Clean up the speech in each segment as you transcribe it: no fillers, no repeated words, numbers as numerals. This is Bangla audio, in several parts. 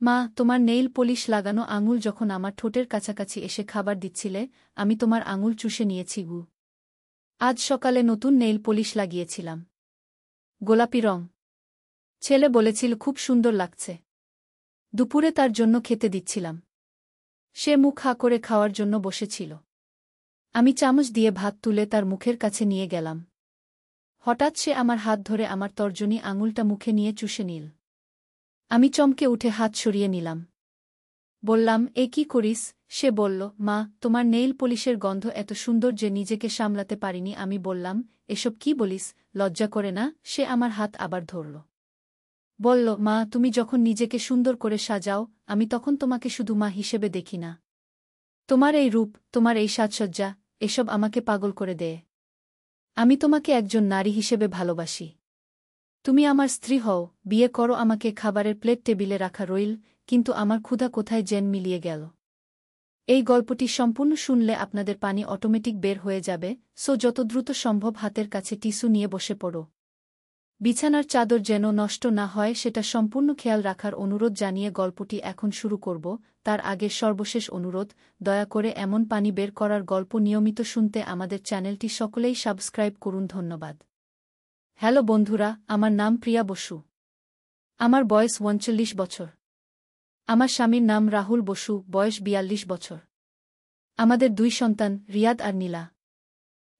মা, তোমার নেইল পলিশ লাগানো আঙুল যখন আমার ঠোঁটের কাছাকাছি এসে খাবার দিচ্ছিলে, আমি তোমার আঙুল চুষে নিয়েছি গু। আজ সকালে নতুন নেইল পলিশ লাগিয়েছিলাম। গোলাপি রং। ছেলে বলেছিল খুব সুন্দর লাগছে। দুপুরে তার জন্য খেতে দিচ্ছিলাম। সে মুখ হা করে খাওয়ার জন্য বসেছিল। আমি চামচ দিয়ে ভাত তুলে তার মুখের কাছে নিয়ে গেলাম। হঠাৎ সে আমার হাত ধরে আমার তর্জনী আঙুলটা মুখে নিয়ে চুষে নিল। আমি চমকে উঠে হাত সরিয়ে নিলাম। বললাম, এ কি করিস? সে বলল, মা, তোমার নেইল পলিশের গন্ধ এত সুন্দর যে নিজেকে সামলাতে পারিনি। আমি বললাম, এসব কি বলিস? লজ্জা করে না? সে আমার হাত আবার ধরল। বলল, মা, তুমি যখন নিজেকে সুন্দর করে সাজাও, আমি তখন তোমাকে শুধু মা হিসেবে দেখি না। তোমার এই রূপ, তোমার এই সাজসজ্জা, এসব আমাকে পাগল করে দেয়। আমি তোমাকে একজন নারী হিসেবে ভালোবাসি। তুমি আমার স্ত্রী হও, বিয়ে করো আমাকে। খাবারের প্লেট টেবিলে রাখা রইল, কিন্তু আমার ক্ষুধা কোথায় যেন মিলিয়ে গেল। এই গল্পটি সম্পূর্ণ শুনলে আপনাদের পানি অটোমেটিক বের হয়ে যাবে, সো যত দ্রুত সম্ভব হাতের কাছে টিস্যু নিয়ে বসে পড়ো। বিছানার চাদর যেন নষ্ট না হয় সেটা সম্পূর্ণ খেয়াল রাখার অনুরোধ জানিয়ে গল্পটি এখন শুরু করব। তার আগে সর্বশেষ অনুরোধ, দয়া করে এমন পানি বের করার গল্প নিয়মিত শুনতে আমাদের চ্যানেলটি সকলেই সাবস্ক্রাইব করুন। ধন্যবাদ। হ্যালো বন্ধুরা, আমার নাম প্রিয়া বসু। আমার বয়স ৩৯ বছর। আমার স্বামীর নাম রাহুল বসু, বয়স ৪২ বছর। আমাদের ২ সন্তান, রিয়াদ আর নীলা।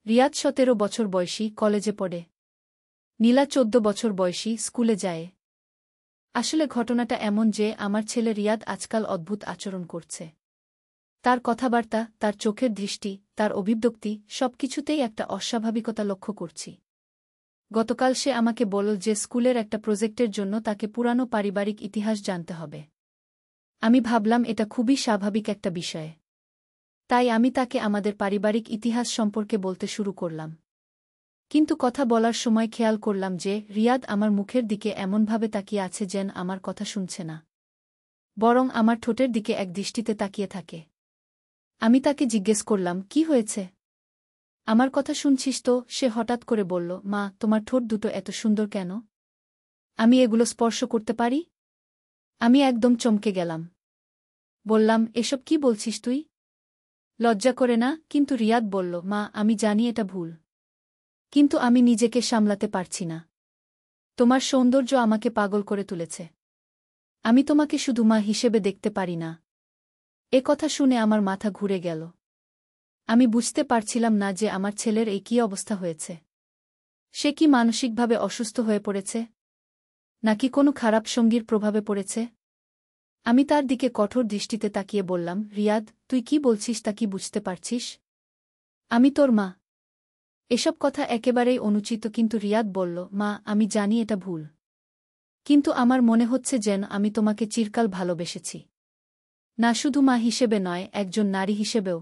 রিয়াদ ১৭ বছর বয়সী, কলেজে পড়ে। নীলা ১৪ বছর বয়সী, স্কুলে যায়। আসলে ঘটনাটা এমন যে আমার ছেলে রিয়াদ আজকাল অদ্ভুত আচরণ করছে। তার কথাবার্তা, তার চোখের দৃষ্টি, তার অভিব্যক্তি, সবকিছুতেই একটা অস্বাভাবিকতা লক্ষ্য করছি। গতকাল সে আমাকে বলল যে স্কুলের একটা প্রজেক্টের জন্য তাকে পুরানো পারিবারিক ইতিহাস জানতে হবে। আমি ভাবলাম এটা খুবই স্বাভাবিক একটা বিষয়। তাই আমি তাকে আমাদের পারিবারিক ইতিহাস সম্পর্কে বলতে শুরু করলাম। কিন্তু কথা বলার সময় খেয়াল করলাম যে রিয়াদ আমার মুখের দিকে এমনভাবে তাকিয়ে আছে যেন আমার কথা শুনছে না, বরং আমার ঠোঁটের দিকে এক দৃষ্টিতে তাকিয়ে থাকে। আমি তাকে জিজ্ঞেস করলাম, কি হয়েছে? আমার কথা শুনছিস তো? সে হঠাৎ করে বলল, মা, তোমার ঠোঁট দুটো এত সুন্দর কেন? আমি এগুলো স্পর্শ করতে পারি? আমি একদম চমকে গেলাম। বললাম, এসব কি বলছিস তুই? লজ্জা করে না? কিন্তু রিয়াদ বলল, মা, আমি জানি এটা ভুল, কিন্তু আমি নিজেকে সামলাতে পারছি না। তোমার সৌন্দর্য আমাকে পাগল করে তুলেছে। আমি তোমাকে শুধু মা হিসেবে দেখতে পারি না। এ কথা শুনে আমার মাথা ঘুরে গেল। আমি বুঝতে পারছিলাম না যে আমার ছেলের এই কী অবস্থা হয়েছে। সে কি মানসিকভাবে অসুস্থ হয়ে পড়েছে, নাকি কোনো খারাপ সঙ্গীর প্রভাবে পড়েছে? আমি তার দিকে কঠোর দৃষ্টিতে তাকিয়ে বললাম, রিয়াদ, তুই কি বলছিস তা কি বুঝতে পারছিস? আমি তোর মা। এসব কথা একেবারেই অনুচিত। কিন্তু রিয়াদ বলল, মা, আমি জানি এটা ভুল, কিন্তু আমার মনে হচ্ছে যেন আমি তোমাকে চিরকাল ভালোবেসেছি। না শুধু মা হিসেবে নয়, একজন নারী হিসেবেও।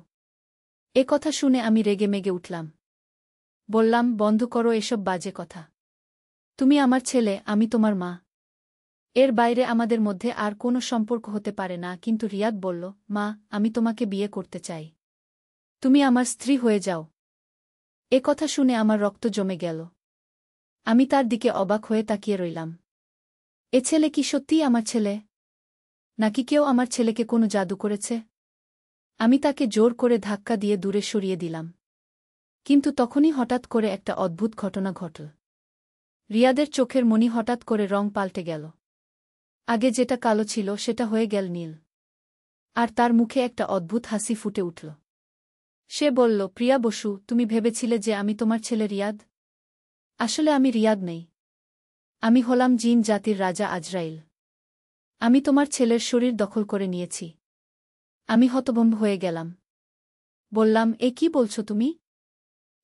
এ কথা শুনে আমি রেগেমেগে উঠলাম। বললাম, বন্ধ করো এসব বাজে কথা। তুমি আমার ছেলে, আমি তোমার মা। এর বাইরে আমাদের মধ্যে আর কোনো সম্পর্ক হতে পারে না। কিন্তু রিয়াদ বলল, মা, আমি তোমাকে বিয়ে করতে চাই। তুমি আমার স্ত্রী হয়ে যাও। এ কথা শুনে আমার রক্ত জমে গেল। আমি তার দিকে অবাক হয়ে তাকিয়ে রইলাম। এ ছেলে কি সত্যিই আমার ছেলে, নাকি কেউ আমার ছেলেকে কোনো জাদু করেছে? আমি তাকে জোর করে ধাক্কা দিয়ে দূরে সরিয়ে দিলাম। কিন্তু তখনই হঠাৎ করে একটা অদ্ভুত ঘটনা ঘটল। রিয়াদের চোখের মণি হঠাৎ করে রং পাল্টে গেল। আগে যেটা কালো ছিল সেটা হয়ে গেল নীল। আর তার মুখে একটা অদ্ভুত হাসি ফুটে উঠল। সে বলল, প্রিয়া বসু, তুমি ভেবেছিলে যে আমি তোমার ছেলে রিয়াদ? আসলে আমি রিয়াদ নেই। আমি হলাম জিন জাতির রাজা আজরাইল। আমি তোমার ছেলের শরীর দখল করে নিয়েছি। আমি হতভম্ব হয়ে গেলাম। বললাম, এ কি বলছো তুমি?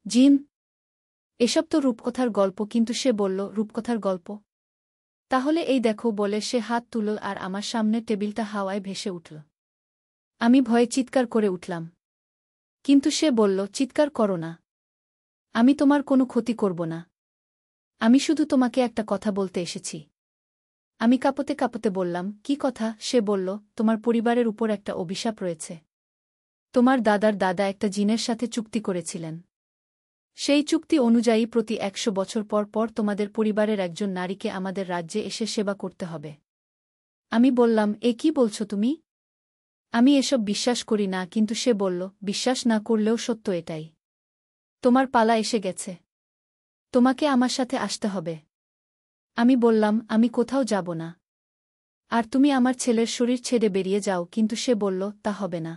জিন? এসব তো রূপকথার গল্প। কিন্তু সে বলল, রূপকথার গল্প? তাহলে এই দেখো বলে সে হাত তুলল আর আমার সামনে টেবিলটা হাওয়ায় ভেসে উঠল। আমি ভয়ে চিৎকার করে উঠলাম। কিন্তু সে বলল, চিৎকার করো না। আমি তোমার কোনো ক্ষতি করব না। আমি শুধু তোমাকে একটা কথা বলতে এসেছি। আমি কাঁপতে কাঁপতে বললাম, কি কথা? সে বলল, তোমার পরিবারের উপর একটা অভিশাপ রয়েছে। তোমার দাদার দাদা একটা জিনের সাথে চুক্তি করেছিলেন। সেই চুক্তি অনুযায়ী প্রতি ১০০ বছর পর পর তোমাদের পরিবারের একজন নারীকে আমাদের রাজ্যে এসে সেবা করতে হবে। আমি বললাম, এ কি বলছো তুমি? আমি এসব বিশ্বাস করি না, কিন্তু সে বলল, বিশ্বাস না করলেও সত্য এটাই। তোমার পালা এসে গেছে। তোমাকে আমার সাথে আসতে হবে। আমি বললাম, আমি কোথাও যাব না। আর তুমি আমার ছেলের শরীর ছেড়ে বেরিয়ে যাও, কিন্তু সে বলল, তা হবে না।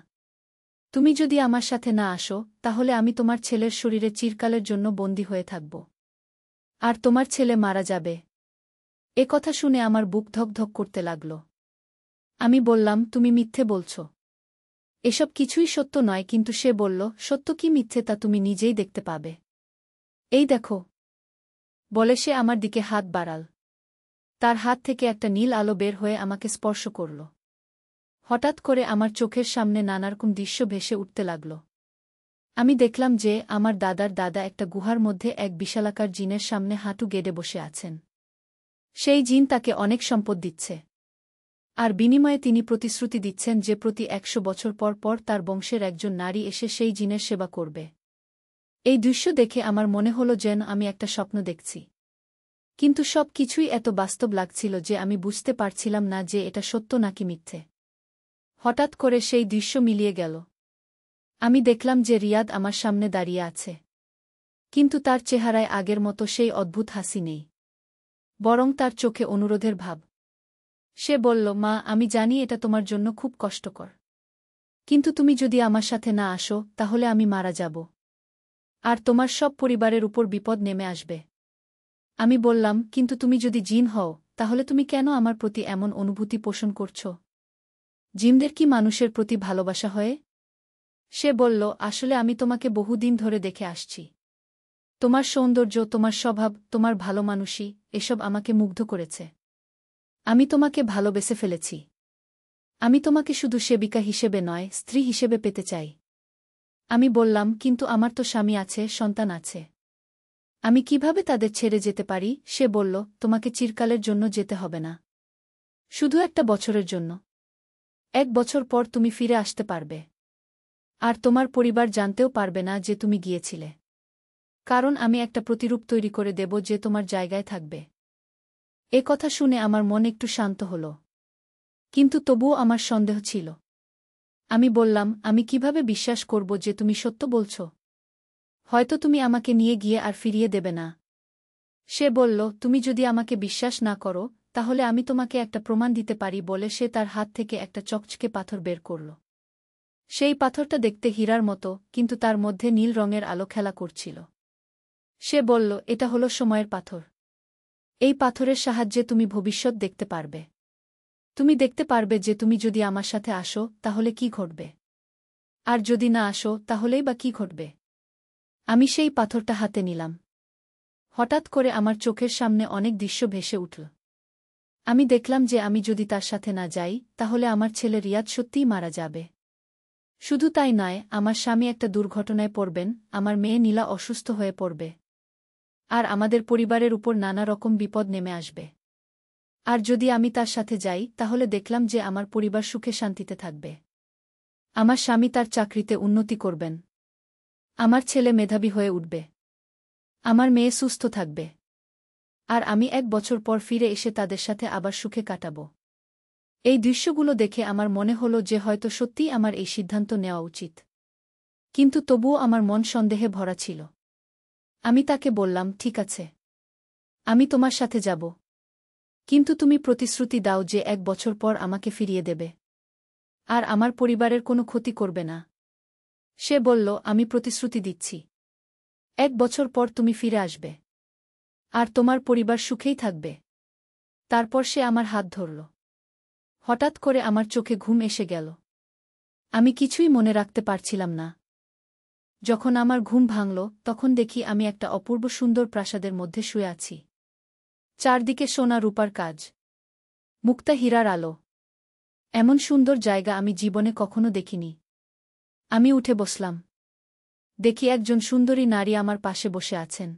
তুমি যদি আমার সাথে না আসো, তাহলে আমি তোমার ছেলের শরীরে চিরকালের জন্য বন্দী হয়ে থাকব। আর তোমার ছেলে মারা যাবে। এ কথা শুনে আমার বুক ধকধক করতে লাগল। আমি বললাম, তুমি মিথ্যে বলছ। এসব কিছুই সত্য নয়, কিন্তু সে বলল, সত্য কি মিথ্যে তা তুমি নিজেই দেখতে পাবে। এই দেখো, বলে সে আমার দিকে হাত বাড়াল। তার হাত থেকে একটা নীল আলো বের হয়ে আমাকে স্পর্শ করল। হঠাৎ করে আমার চোখের সামনে নানারকম দৃশ্য ভেসে উঠতে লাগল। আমি দেখলাম যে আমার দাদার দাদা একটা গুহার মধ্যে এক বিশালাকার জিনের সামনে হাঁটু গেড়ে বসে আছেন। সেই জিন তাকে অনেক সম্পদ দিচ্ছে। আর বিনিময়ে তিনি প্রতিশ্রুতি দিচ্ছেন যে প্রতি ১০০ বছর পর পর তার বংশের একজন নারী এসে সেই জিনের সেবা করবে। এই দৃশ্য দেখে আমার মনে হল যেন আমি একটা স্বপ্ন দেখছি। কিন্তু সব কিছুই এত বাস্তব লাগছিল যে আমি বুঝতে পারছিলাম না যে এটা সত্য নাকি মিথ্যে। হঠাৎ করে সেই দৃশ্য মিলিয়ে গেল। আমি দেখলাম যে রিয়াদ আমার সামনে দাঁড়িয়ে আছে। কিন্তু তার চেহারায় আগের মতো সেই অদ্ভুত হাসি নেই। বরং তার চোখে অনুরোধের ভাব। সে বলল, মা, আমি জানি এটা তোমার জন্য খুব কষ্টকর। কিন্তু তুমি যদি আমার সাথে না আসো, তাহলে আমি মারা যাব। আর তোমার সব পরিবারের উপর বিপদ নেমে আসবে। আমি বললাম, কিন্তু তুমি যদি জিন হও, তাহলে তুমি কেন আমার প্রতি এমন অনুভূতি পোষণ করছ? জিনদের কি মানুষের প্রতি ভালোবাসা হয়? সে বলল, আসলে আমি তোমাকে বহুদিন ধরে দেখে আসছি। তোমার সৌন্দর্য, তোমার স্বভাব, তোমার ভালো মানুষই, এসব আমাকে মুগ্ধ করেছে। আমি তোমাকে ভালোবেসে ফেলেছি। আমি তোমাকে শুধু সেবিকা হিসেবে নয়, স্ত্রী হিসেবে পেতে চাই। আমি বললাম, কিন্তু আমার তো স্বামী আছে, সন্তান আছে। আমি কিভাবে তাদের ছেড়ে যেতে পারি? সে বলল, তোমাকে চিরকালের জন্য যেতে হবে না। শুধু একটা বছরের জন্য। ১ বছর পর তুমি ফিরে আসতে পারবে। আর তোমার পরিবার জানতেও পারবে না যে তুমি গিয়েছিলে। কারণ আমি একটা প্রতিরূপ তৈরি করে দেব যে তোমার জায়গায় থাকবে। এ কথা শুনে আমার মন একটু শান্ত হল। কিন্তু তবুও আমার সন্দেহ ছিল। আমি বললাম, আমি কিভাবে বিশ্বাস করব যে তুমি সত্য বলছ? হয়তো তুমি আমাকে নিয়ে গিয়ে আর ফিরিয়ে দেবে না। সে বলল, তুমি যদি আমাকে বিশ্বাস না করো, তাহলে আমি তোমাকে একটা প্রমাণ দিতে পারি বলে সে তার হাত থেকে একটা চকচকে পাথর বের করল। সেই পাথরটা দেখতে হীরার মতো, কিন্তু তার মধ্যে নীল রঙের আলো খেলা করছিল। সে বলল, এটা হলো সময়ের পাথর। এই পাথরের সাহায্যে তুমি ভবিষ্যৎ দেখতে পারবে। তুমি দেখতে পারবে যে তুমি যদি আমার সাথে আসো, তাহলে কি ঘটবে। আর যদি না আসো, তাহলেই বা কি ঘটবে। আমি সেই পাথরটা হাতে নিলাম। হঠাৎ করে আমার চোখের সামনে অনেক দৃশ্য ভেসে উঠল। আমি দেখলাম যে আমি যদি তার সাথে না যাই, তাহলে আমার ছেলে রিয়াদ সত্যিই মারা যাবে। শুধু তাই নয়, আমার স্বামী একটা দুর্ঘটনায় পড়বেন, আমার মেয়ে নীলা অসুস্থ হয়ে পড়বে। আর আমাদের পরিবারের উপর নানা রকম বিপদ নেমে আসবে। আর যদি আমি তার সাথে যাই, তাহলে দেখলাম যে আমার পরিবার সুখে শান্তিতে থাকবে। আমার স্বামী তার চাকরিতে উন্নতি করবেন। আমার ছেলে মেধাবী হয়ে উঠবে। আমার মেয়ে সুস্থ থাকবে। আর আমি ১ বছর পর ফিরে এসে তাদের সাথে আবার সুখে কাটাব। এই দৃশ্যগুলো দেখে আমার মনে হল যে হয়তো সত্যিই আমার এই সিদ্ধান্ত নেওয়া উচিত। কিন্তু তবুও আমার মন সন্দেহে ভরা ছিল। আমি তাকে বললাম, ঠিক আছে। আমি তোমার সাথে যাব। কিন্তু তুমি প্রতিশ্রুতি দাও যে ১ বছর পর আমাকে ফিরিয়ে দেবে। আর আমার পরিবারের কোনো ক্ষতি করবে না। সে বলল, আমি প্রতিশ্রুতি দিচ্ছি। ১ বছর পর তুমি ফিরে আসবে। আর তোমার পরিবার সুখেই থাকবে। তারপর সে আমার হাত ধরল। হঠাৎ করে আমার চোখে ঘুম এসে গেল। আমি কিছুই মনে রাখতে পারছিলাম না। যখন আমার ঘুম ভাঙল, তখন দেখি আমি একটা অপূর্ব সুন্দর প্রাসাদের মধ্যে শুয়ে আছি। চারদিকে সোনা রূপার কাজ। মুক্তা হীরার আলো। এমন সুন্দর জায়গা আমি জীবনে কখনো দেখিনি। আমি উঠে বসলাম। দেখি একজন সুন্দরী নারী আমার পাশে বসে আছেন।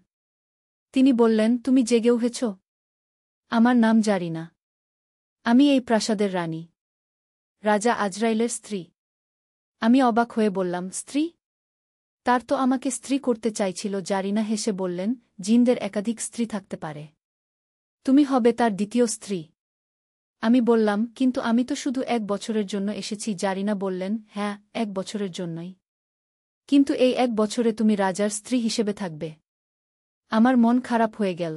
তিনি বললেন, তুমি জেগে উঠেছ? আমার নাম জারিনা। আমি এই প্রাসাদের রানী, রাজা আজরাইলের স্ত্রী। আমি অবাক হয়ে বললাম, স্ত্রী? তার তো আমাকে স্ত্রী করতে চাইছিল। জারিনা হেসে বললেন, জিনদের একাধিক স্ত্রী থাকতে পারে। তুমি হবে তার দ্বিতীয় স্ত্রী। আমি বললাম, কিন্তু আমি তো শুধু 1 বছরের জন্য এসেছি। জারিনা বললেন, হ্যাঁ, 1 বছরের জন্যই। কিন্তু এই 1 বছরে তুমি রাজার স্ত্রী হিসেবে থাকবে। আমার মন খারাপ হয়ে গেল।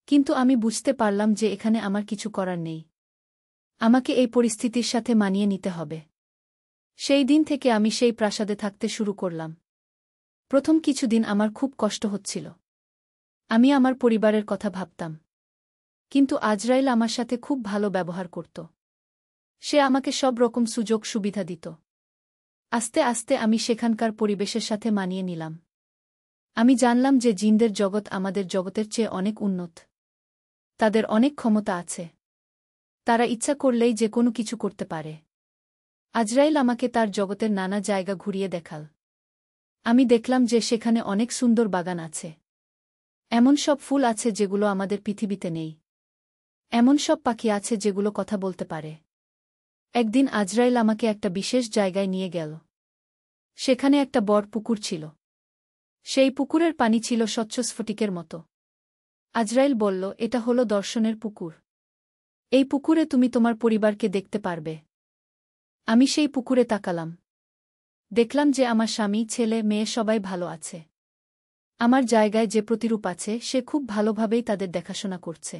কিন্তু আমি বুঝতে পারলাম যে এখানে আমার কিছু করার নেই। আমাকে এই পরিস্থিতির সাথে মানিয়ে নিতে হবে। সেই দিন থেকে আমি সেই প্রাসাদে থাকতে শুরু করলাম। প্রথম কিছুদিন আমার খুব কষ্ট হচ্ছিল। আমি আমার পরিবারের কথা ভাবতাম। কিন্তু আজরাইল আমার সাথে খুব ভালো ব্যবহার করত। সে আমাকে সব রকম সুযোগ সুবিধা দিত। আস্তে আস্তে আমি সেখানকার পরিবেশের সাথে মানিয়ে নিলাম। আমি জানলাম যে জিনদের জগৎ আমাদের জগতের চেয়ে অনেক উন্নত। তাদের অনেক ক্ষমতা আছে। তারা ইচ্ছা করলেই যে কোনো কিছু করতে পারে। আজরাইল আমাকে তার জগতের নানা জায়গা ঘুরিয়ে দেখাল। আমি দেখলাম যে সেখানে অনেক সুন্দর বাগান আছে। এমন সব ফুল আছে যেগুলো আমাদের পৃথিবীতে নেই। এমন সব পাখি আছে যেগুলো কথা বলতে পারে। একদিন আজরাইল আমাকে একটা বিশেষ জায়গায় নিয়ে গেল। সেখানে একটা বড় পুকুর ছিল। সেই পুকুরের পানি ছিল স্বচ্ছ স্ফটিকের মতো। আজরাইল বলল, এটা হলো দর্শনের পুকুর। এই পুকুরে তুমি তোমার পরিবারকে দেখতে পারবে। আমি সেই পুকুরে তাকালাম। দেখলাম যে আমার স্বামী, ছেলে, মেয়ে সবাই ভালো আছে। আমার জায়গায় যে প্রতিরূপ আছে সে খুব ভালোভাবেই তাদের দেখাশোনা করছে।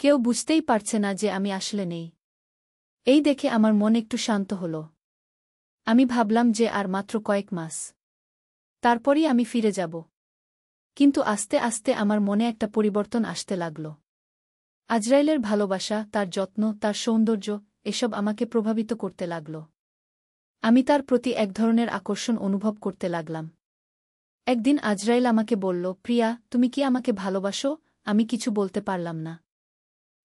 কেউ বুঝতেই পারছে না যে আমি আসলে নেই। এই দেখে আমার মন একটু শান্ত হল। আমি ভাবলাম যে আর মাত্র কয়েক মাস। তারপরই আমি ফিরে যাব। কিন্তু আস্তে আস্তে আমার মনে একটা পরিবর্তন আসতে লাগল। আজরাইলের ভালোবাসা, তার যত্ন, তার সৌন্দর্য, এসব আমাকে প্রভাবিত করতে লাগল। আমি তার প্রতি এক ধরনের আকর্ষণ অনুভব করতে লাগলাম। একদিন আজরাইল আমাকে বলল, প্রিয়া, তুমি কি আমাকে ভালোবাসো? আমি কিছু বলতে পারলাম না।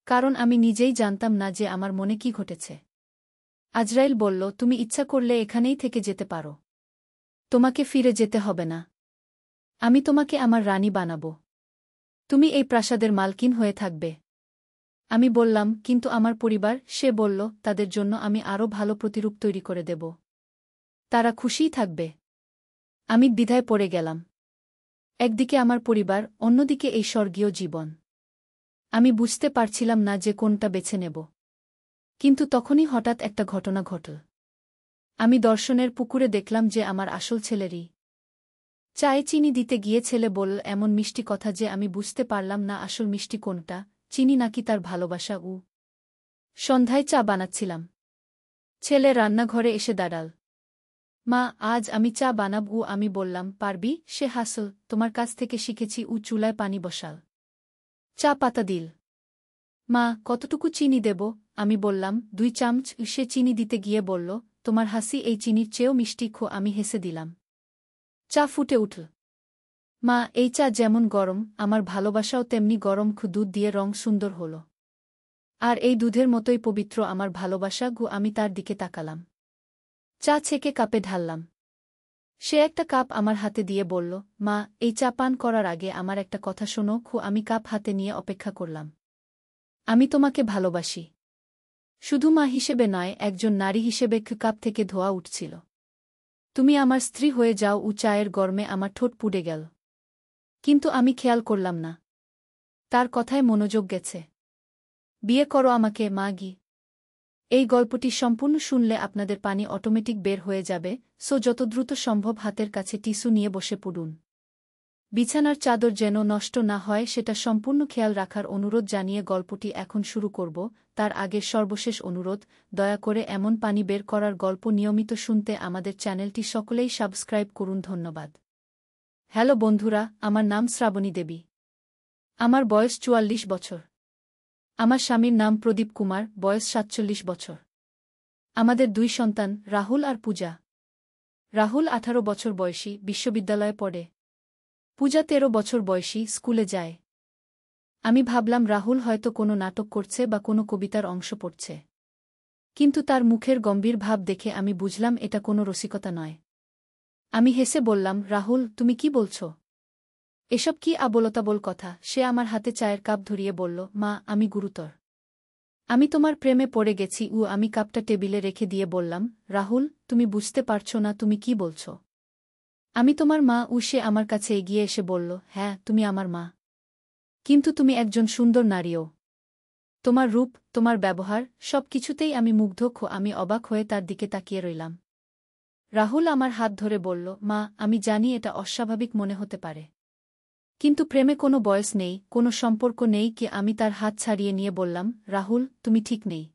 কারণ আমি নিজেই জানতাম না যে আমার মনে কি ঘটেছে। আজরাইল বলল, তুমি ইচ্ছা করলে এখানেই থেকে যেতে পারো। তোমাকে ফিরে যেতে হবে না। আমি তোমাকে আমার রানী বানাব। তুমি এই প্রাসাদের মালকিন হয়ে থাকবে। আমি বললাম, কিন্তু আমার পরিবার? সে বলল, তাদের জন্য আমি আরও ভালো প্রতিরূপ তৈরি করে দেব। তারা খুশিই থাকবে। আমি দ্বিধায় পড়ে গেলাম। একদিকে আমার পরিবার, অন্যদিকে এই স্বর্গীয় জীবন। আমি বুঝতে পারছিলাম না যে কোনটা বেছে নেব। কিন্তু তখনই হঠাৎ একটা ঘটনা ঘটল। আমি দর্শনের পুকুরে দেখলাম যে আমার আসল ছেলেরই। চায়ে চিনি দিতে গিয়ে ছেলে বলল এমন মিষ্টি কথা যে আমি বুঝতে পারলাম না আসল মিষ্টি কোনটা, চিনি নাকি তার ভালোবাসা। সন্ধ্যায় চা বানাচ্ছিলাম। ছেলে রান্নাঘরে এসে দাঁড়াল। মা, আজ আমি চা বানাব। আমি বললাম, পারবি? সে হাসল, তোমার কাছ থেকে শিখেছি। চুলায় পানি বসাল। চা পাতা দিল। মা, কতটুকু চিনি দেব? আমি বললাম, 2 চামচ। সে চিনি দিতে গিয়ে বলল, তোমার হাসি এই চিনির চেয়েও মিষ্টি। আমি হেসে দিলাম। চা ফুটে উঠল। মা, এই চা যেমন গরম, আমার ভালোবাসাও তেমনি গরম। দুধ দিয়ে রং সুন্দর হল। আর এই দুধের মতোই পবিত্র আমার ভালোবাসা। আমি তার দিকে তাকালাম। চা ছেঁকে কাপে ঢাললাম। সে একটা কাপ আমার হাতে দিয়ে বলল, মা, এই চা পান করার আগে আমার একটা কথা শোনো। আমি কাপ হাতে নিয়ে অপেক্ষা করলাম। আমি তোমাকে ভালোবাসি। শুধু মা হিসেবে নয়, একজন নারী হিসেবে। কাপ থেকে ধোয়া উঠছিল। তুমি আমার স্ত্রী হয়ে যাও। চায়ের গরমে আমার ঠোঁট পুড়ে গেল। কিন্তু আমি খেয়াল করলাম না। তার কথায় মনোযোগ গেছে। বিয়ে করো আমাকে, মাগি। এই গল্পটি সম্পূর্ণ শুনলে আপনাদের পানি অটোমেটিক বের হয়ে যাবে। যত দ্রুত সম্ভব হাতের কাছে টিস্যু নিয়ে বসে পড়ুন। বিছানার চাদর যেন নষ্ট না হয় সেটা সম্পূর্ণ খেয়াল রাখার অনুরোধ জানিয়ে গল্পটি এখন শুরু করব। তার আগের সর্বশেষ অনুরোধ, দয়া করে এমন পানি বের করার গল্প নিয়মিত শুনতে আমাদের চ্যানেলটি সকলেই সাবস্ক্রাইব করুন। ধন্যবাদ। হ্যালো বন্ধুরা, আমার নাম শ্রাবণী দেবী। আমার বয়স 44 বছর। আমার স্বামীর নাম প্রদীপ কুমার, বয়স 47 বছর। আমাদের 2 সন্তান, রাহুল আর পূজা। রাহুল 18 বছর বয়সী, বিশ্ববিদ্যালয়ে পড়ে। পূজা 13 বছর বয়সী, স্কুলে যায়। আমি ভাবলাম রাহুল হয়তো কোনো নাটক করছে বা কোনো কবিতার অংশ পড়ছে। কিন্তু তার মুখের গম্ভীর ভাব দেখে আমি বুঝলাম এটা কোনো রসিকতা নয়। আমি হেসে বললাম, রাহুল, তুমি কি বলছ? এসব কি আবোলতাবোল কথা? সে আমার হাতে চায়ের কাপ ধরিয়ে বলল, মা, আমি গুরুতর। আমি তোমার প্রেমে পড়ে গেছি। আমি কাপটা টেবিলে রেখে দিয়ে বললাম, রাহুল, তুমি বুঝতে পারছ না তুমি কি বলছ? আমি তোমার মা। সে আমার কাছে এগিয়ে এসে বলল, হ্যাঁ, তুমি আমার মা। কিন্তু তুমি একজন সুন্দর নারীও। তোমার রূপ, তোমার ব্যবহার, সব কিছুতেই আমি মুগ্ধ। আমি অবাক হয়ে তার দিকে তাকিয়ে রইলাম। রাহুল আমার হাত ধরে বলল, মা, আমি জানি এটা অস্বাভাবিক মনে হতে পারে। কিন্তু প্রেমে কোনো বয়স নেই, কোনো সম্পর্ক নেই। কি আমি তার হাত ছাড়িয়ে নিয়ে বললাম, রাহুল, তুমি ঠিক নেই।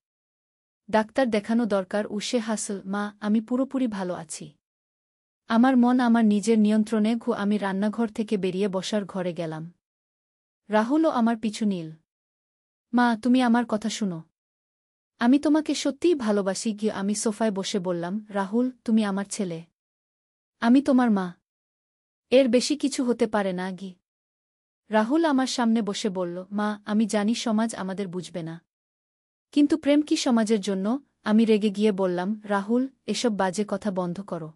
ডাক্তার দেখানো দরকার। সে হাসল, মা, আমি পুরোপুরি ভালো আছি। আমার মন আমার নিজের নিয়ন্ত্রণে। আমি রান্নাঘর থেকে বেরিয়ে বসার ঘরে গেলাম। রাহুলও আমার পিছু নিল। মা, তুমি আমার কথা শুনো। আমি তোমাকে সত্যিই ভালোবাসি। আমি সোফায় বসে বললাম, রাহুল, তুমি আমার ছেলে। আমি তোমার মা। এর বেশি কিছু হতে পারে না। রাহুল আমার সামনে বসে বলল, মা, আমি জানি সমাজ আমাদের বুঝবে না। কিন্তু প্রেম কি সমাজের জন্য? আমি রেগে গিয়ে বললাম, রাহুল, এসব বাজে কথা বন্ধ করো।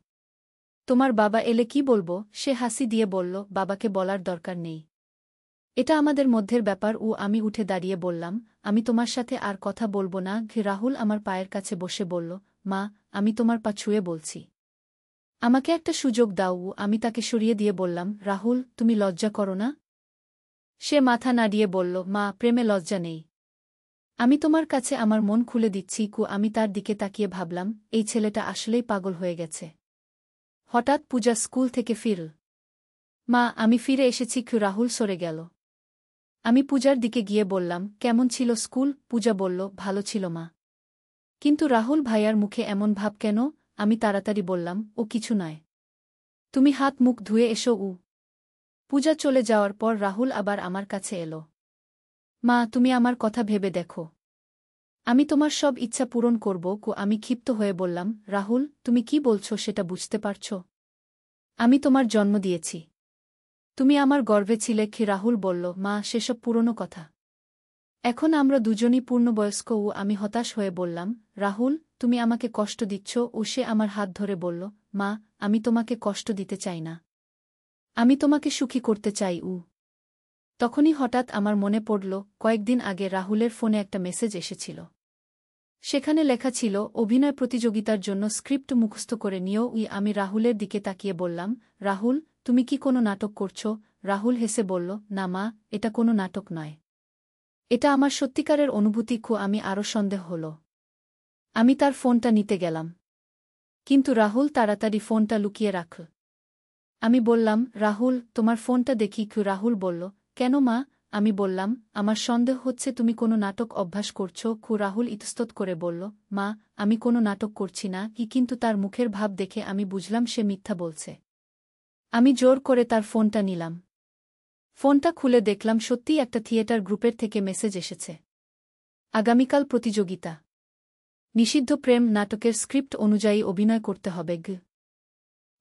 তোমার বাবা এলে কি বলবো? সে হাসি দিয়ে বলল, বাবাকে বলার দরকার নেই। এটা আমাদের মধ্যের ব্যাপার। আমি উঠে দাঁড়িয়ে বললাম, আমি তোমার সাথে আর কথা বলবো না। রাহুল আমার পায়ের কাছে বসে বলল, মা, আমি তোমার পা ছুঁয়ে বলছি, আমাকে একটা সুযোগ দাও। আমি তাকে সরিয়ে দিয়ে বললাম, রাহুল, তুমি লজ্জা করো না? সে মাথা নাড়িয়ে বলল, মা, প্রেমে লজ্জা নেই। আমি তোমার কাছে আমার মন খুলে দিচ্ছি। আমি তার দিকে তাকিয়ে ভাবলাম, এই ছেলেটা আসলেই পাগল হয়ে গেছে। হঠাৎ পূজা স্কুল থেকে ফিরল। মা, আমি ফিরে এসেছি। রাহুল সরে গেল। আমি পূজার দিকে গিয়ে বললাম, কেমন ছিল স্কুল? পূজা বলল, ভালো ছিল মা। কিন্তু রাহুল ভাইয়ার মুখে এমন ভাব কেন? আমি তাড়াতাড়ি বললাম, ও কিছু নয়। তুমি হাত মুখ ধুয়ে এসো। পূজা চলে যাওয়ার পর রাহুল আবার আমার কাছে এলো। মা, তুমি আমার কথা ভেবে দেখো। আমি তোমার সব ইচ্ছা পূরণ করব। আমি ক্ষিপ্ত হয়ে বললাম, রাহুল, তুমি কি বলছো সেটা বুঝতে পারছ? আমি তোমার জন্ম দিয়েছি। তুমি আমার গর্ভে ছিলে। রাহুল বলল, মা, সেসব পুরনো কথা। এখন আমরা দুজনই পূর্ণবয়স্ক। আমি হতাশ হয়ে বললাম, রাহুল, তুমি আমাকে কষ্ট দিচ্ছ। সে আমার হাত ধরে বলল, মা, আমি তোমাকে কষ্ট দিতে চাই না। আমি তোমাকে সুখী করতে চাই। তখনই হঠাৎ আমার মনে পড়ল, কয়েকদিন আগে রাহুলের ফোনে একটা মেসেজ এসেছিল। সেখানে লেখা ছিল, অভিনয় প্রতিযোগিতার জন্য স্ক্রিপ্ট মুখস্থ করে নিও। আমি রাহুলের দিকে তাকিয়ে বললাম, রাহুল, তুমি কি কোনো নাটক করছ? রাহুল হেসে বলল, না মা, এটা কোনো নাটক নয়। এটা আমার সত্যিকারের অনুভূতি। আমি আরও সন্দেহ হল। আমি তার ফোনটা নিতে গেলাম। কিন্তু রাহুল তাড়াতাড়ি ফোনটা লুকিয়ে রাখল। আমি বললাম, রাহুল, তোমার ফোনটা দেখি। রাহুল বলল, কেন মা? আমি বললাম, আমার সন্দেহ হচ্ছে তুমি কোনো নাটক অভ্যাস করছ। রাহুল ইতস্তত করে বলল, মা, আমি কোনো নাটক করছি না। কিন্তু তার মুখের ভাব দেখে আমি বুঝলাম সে মিথ্যা বলছে। আমি জোর করে তার ফোনটা নিলাম। ফোনটা খুলে দেখলাম সত্যিই একটা থিয়েটার গ্রুপের থেকে মেসেজ এসেছে। আগামীকাল প্রতিযোগিতা। নিষিদ্ধ প্রেম নাটকের স্ক্রিপ্ট অনুযায়ী অভিনয় করতে হবে।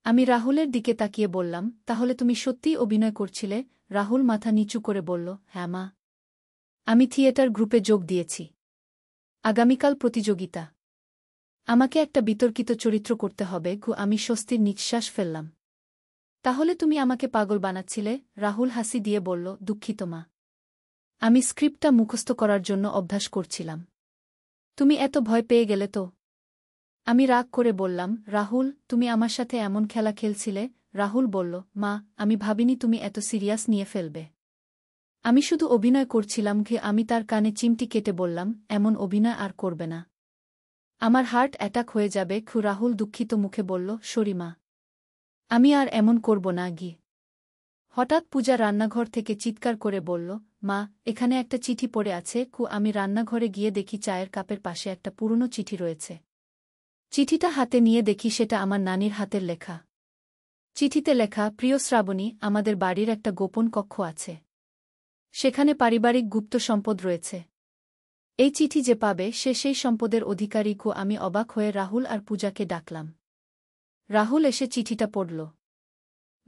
আমি রাহুলের দিকে তাকিয়ে বললাম, তাহলে তুমি সত্যিই অভিনয় করছিলে? রাহুল মাথা নিচু করে বলল, হ্যাঁ মা। আমি থিয়েটার গ্রুপে যোগ দিয়েছি। আগামীকাল প্রতিযোগিতা। আমাকে একটা বিতর্কিত চরিত্র করতে হবে। আমি স্বস্তির নিঃশ্বাস ফেললাম। তাহলে তুমি আমাকে পাগল বানাচ্ছিলে? রাহুল হাসি দিয়ে বলল, দুঃখিত মা। আমি স্ক্রিপ্টটা মুখস্থ করার জন্য অভ্যাস করছিলাম। তুমি এত ভয় পেয়ে গেলে তো? আমি রাগ করে বললাম, রাহুল, তুমি আমার সাথে এমন খেলা খেলছিলে? রাহুল বলল, মা, আমি ভাবিনি তুমি এত সিরিয়াস নিয়ে ফেলবে। আমি শুধু অভিনয় করছিলাম। আমি তার কানে চিমটি কেটে বললাম, এমন অভিনয় আর করবে না। আমার হার্ট অ্যাটাক হয়ে যাবে। রাহুল দুঃখিত মুখে বলল, সরি মা। আমি আর এমন করব না। হঠাৎ পূজা রান্নাঘর থেকে চিৎকার করে বলল, মা, এখানে একটা চিঠি পড়ে আছে। আমি রান্নাঘরে গিয়ে দেখি চায়ের কাপের পাশে একটা পুরনো চিঠি রয়েছে। চিঠিটা হাতে নিয়ে দেখি সেটা আমার নানির হাতের লেখা। চিঠিতে লেখা, প্রিয় শ্রাবণী, আমাদের বাড়ির একটা গোপন কক্ষ আছে। সেখানে পারিবারিক গুপ্ত সম্পদ রয়েছে। এই চিঠি যে পাবে সে সেই সম্পদের অধিকারী। আমি অবাক হয়ে রাহুল আর পূজাকে ডাকলাম। রাহুল এসে চিঠিটা পড়ল।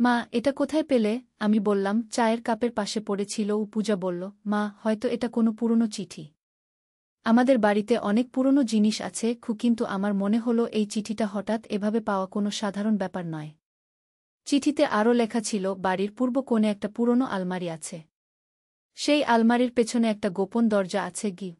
মা, এটা কোথায় পেলে? আমি বললাম, চায়ের কাপের পাশে পড়েছিল। পূজা বলল, মা, হয়তো এটা কোনো পুরনো চিঠি। আমাদের বাড়িতে অনেক পুরনো জিনিস আছে। কিন্তু আমার মনে হলো এই চিঠিটা হঠাৎ এভাবে পাওয়া কোনো সাধারণ ব্যাপার নয়। চিঠিতে আরও লেখা ছিল, বাড়ির পূর্ব কোণে একটা পুরনো আলমারি আছে। সেই আলমারির পেছনে একটা গোপন দরজা আছে।